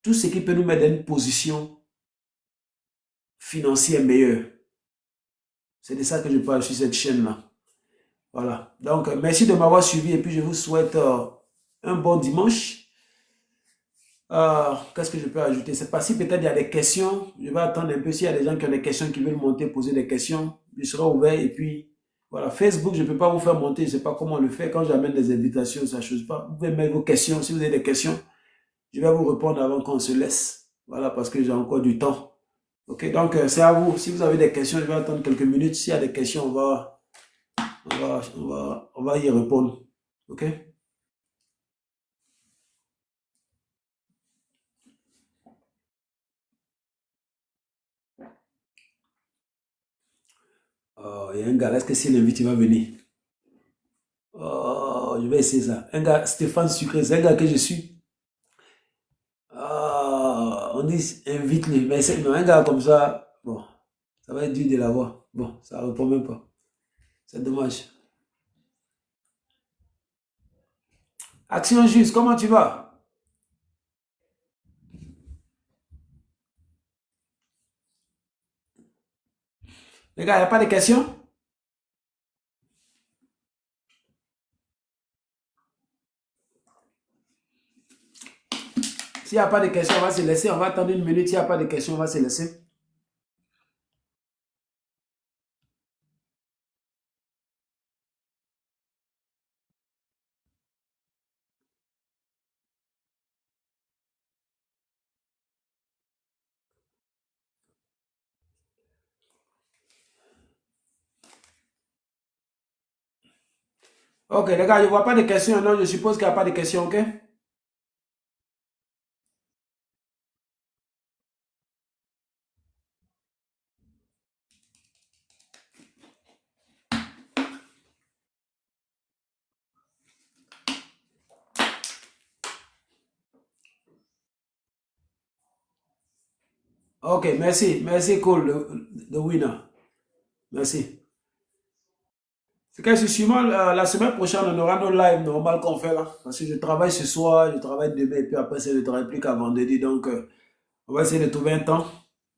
Tout ce qui peut nous mettre dans une position financière meilleure. C'est de ça que je parle sur cette chaîne-là. Voilà. Donc, merci de m'avoir suivi et puis je vous souhaite un bon dimanche. Qu'est-ce que je peux ajouter? C'est pas si peut-être il y a des questions. Je vais attendre un peu. S'il y a des gens qui ont des questions, qui veulent monter, poser des questions, je serai ouvert. Et puis, voilà. Facebook, je ne peux pas vous faire monter. Je ne sais pas comment on le fait. Quand j'amène des invitations, ça ne change pas. Vous pouvez mettre vos questions. Si vous avez des questions, je vais vous répondre avant qu'on se laisse. Voilà, parce que j'ai encore du temps. Ok, donc c'est à vous. Si vous avez des questions, je vais attendre quelques minutes. S'il y a des questions, on va y répondre. Ok? Il y a un gars là, est-ce que s'il l'invite, il va venir? Je vais essayer ça. Un gars, Stéphane Sucré, c'est un gars que je suis. On dit invite-le. Mais non, un gars comme ça, bon, ça va être dur de l'avoir. Bon, ça ne répond même pas. C'est dommage. Action Juste, comment tu vas? Les gars, il n'y a pas de questions? S'il n'y a pas de questions, on va se laisser. On va attendre une minute. S'il n'y a pas de questions, on va se laisser. Ok, les gars, je ne vois pas de questions. Non, je suppose qu'il n'y a pas de questions, ok? Ok, merci. Merci, cool, the winner. Merci. C'est que sûrement la semaine prochaine, on aura nos lives normales qu'on fait là. Parce que je travaille ce soir, je travaille demain, et puis après, je ne travaille plus qu'à vendredi. Donc, on va essayer de trouver un temps.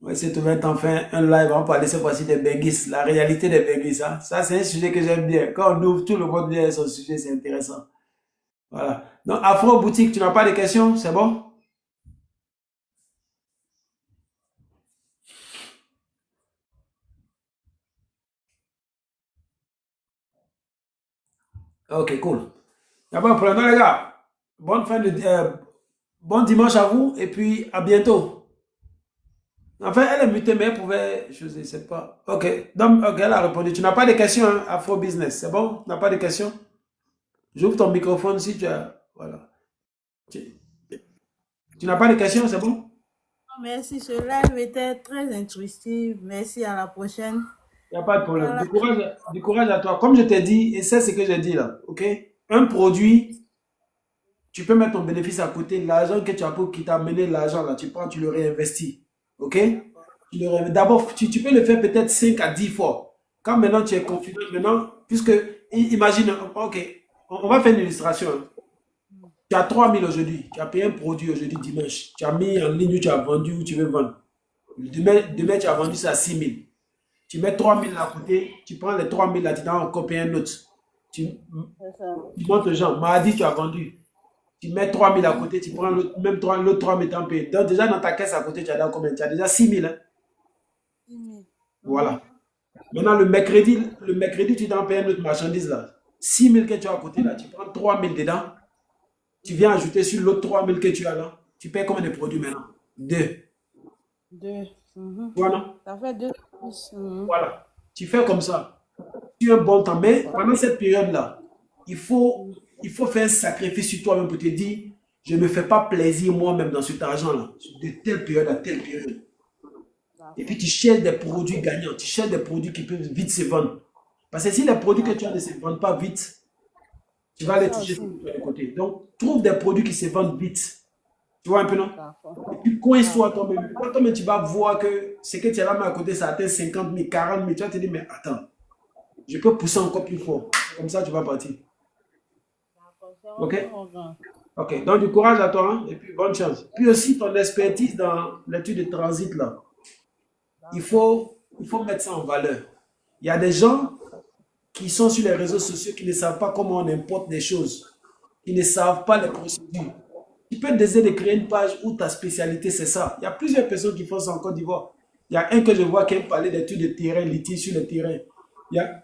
On va essayer de trouver un temps, faire un live. On va parler cette fois-ci des bengis, la réalité des bengis. Hein. Ça, c'est un sujet que j'aime bien. Quand on ouvre tout le monde vient son sujet, c'est intéressant. Voilà. Donc, Afro Boutique, tu n'as pas de questions? C'est bon? Ok, cool. Il n'y a pas de problème. Donc, les gars, bon dimanche à vous et puis à bientôt. Enfin, elle est mutée, mais elle pouvait, je ne sais pas. Ok, donc, ok, elle a répondu. Tu n'as pas de questions, hein, Afro Business, c'est bon? Tu n'as pas de questions? J'ouvre ton microphone si tu as. Voilà. Tu, tu n'as pas de questions, c'est bon? Merci, ce live était très instructif. Merci, à la prochaine. Il n'y a pas de problème. Voilà. Du courage à toi. Comme je t'ai dit, et c'est ce que j'ai dit là, ok? Un produit, tu peux mettre ton bénéfice à côté. L'argent que tu as qui t'a amené l'argent là, tu prends, tu le réinvestis. Ok? D'abord, tu peux le faire peut-être 5 à 10 fois. Quand maintenant tu es confident, maintenant, puisque, imagine, ok, on va faire une illustration. Hein. Tu as 3 000 aujourd'hui, tu as payé un produit aujourd'hui dimanche, tu as mis en ligne où tu as vendu, où tu veux vendre. Demain tu as vendu ça à 6 000. Tu mets 3 000 à côté, tu prends les 3 000 là, tu t'en encore payer un autre. Tu montres aux gens, mardi tu as vendu. Tu mets 3 000 à côté, tu prends l'autre 3 000 t'en payes. Donc déjà dans ta caisse à côté, tu as déjà combien? Tu as déjà 6 000. Hein? 6 000. Voilà. Maintenant, le mercredi, tu t'en payes une autre marchandise là. 6 000 que tu as à côté là, tu prends 3 000 dedans. Tu viens ajouter sur l'autre 3000 que tu as là. Tu payes combien de produits maintenant? Deux. Deux. Mhm. Voilà. Ça fait deux plus. Mhm. Voilà. Tu fais comme ça. Tu as un bon temps. Mais pendant cette période-là, il faut, il faut faire un sacrifice sur toi-même pour te dire, je ne me fais pas plaisir moi-même dans cet argent-là. De telle période à telle période. Et puis tu cherches des produits gagnants. Tu cherches des produits qui peuvent vite se vendre. Parce que si les produits que tu as ne se vendent pas vite, tu vas les Ça toucher aussi. sur le côté. Donc, trouve des produits qui se vendent vite. Tu vois un peu, non? D'accord. Et puis, coince-toi toi-même. Quand toi-même, tu vas voir que ce que tu as là à côté, ça atteint 50 000, 40 000. Tu vas te dire, mais attends, je peux pousser encore plus fort. Comme ça, tu vas partir. D'accord. C'est OK? mon grand. OK. Donc, du courage à toi, hein, et puis bonne chance. Puis aussi, ton expertise dans l'étude de transit, là, il faut mettre ça en valeur. Il y a des gens qui sont sur les réseaux sociaux qui ne savent pas comment on importe des choses, qui ne savent pas les procédures. Tu peux décider de créer une page où ta spécialité, c'est ça. Il y a plusieurs personnes qui font ça en Côte d'Ivoire. Il y a un que je vois qui aime parler d'études de terrain, litige sur le terrain. Il y a,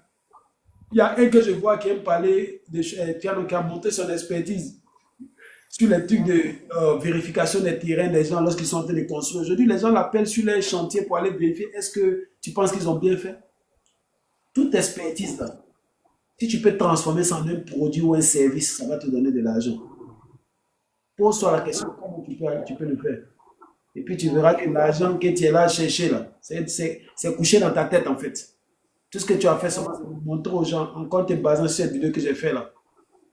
il y a un que je vois qui aime parler qui a monté son expertise sur les trucs de vérification des terrains des gens lorsqu'ils sont en train de construire. Aujourd'hui, les gens l'appellent sur les chantiers pour aller vérifier est-ce que tu penses qu'ils ont bien fait. Toute expertise là, si tu peux transformer ça en un produit ou un service, ça va te donner de l'argent. Pose-toi la question comment tu peux le faire. Et puis tu verras que l'argent que tu es là à chercher, là, c'est couché dans ta tête en fait. Tout ce que tu as fait, c'est montrer aux gens, encore te basant sur cette vidéo que j'ai fait là.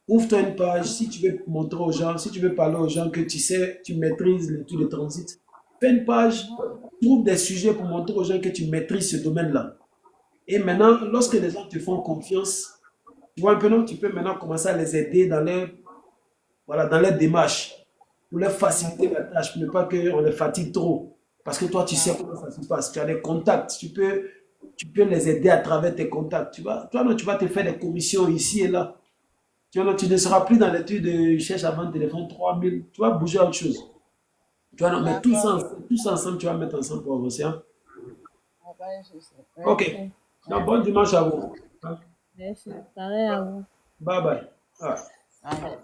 Ouvre-toi une page si tu veux montrer aux gens, si tu veux parler aux gens que tu sais, tu maîtrises l'étude de transit. Fais une page, trouve des sujets pour montrer aux gens que tu maîtrises ce domaine-là. Et maintenant, lorsque les gens te font confiance, tu vois un peu, non, tu peux maintenant commencer à les aider dans leur, voilà, dans leur démarche, pour leur faciliter la tâche, pour ne pas qu'on les fatigue trop. Parce que toi, tu sais comment ça se passe. Tu as des contacts, tu peux les aider à travers tes contacts. Toi, non, tu vas te faire des commissions ici et là. Tu ne seras plus dans l'étude de cherche à vendre téléphone 3000. Tu vas bouger à autre chose. Tu vois, non, mais D'accord. tout ça ensemble, tu vas mettre ensemble pour avancer. Hein? D'accord, je sais. Ok. Merci. Donc, bon dimanche à vous. Merci. Pareil à vous. Bye bye. Ah. Allez.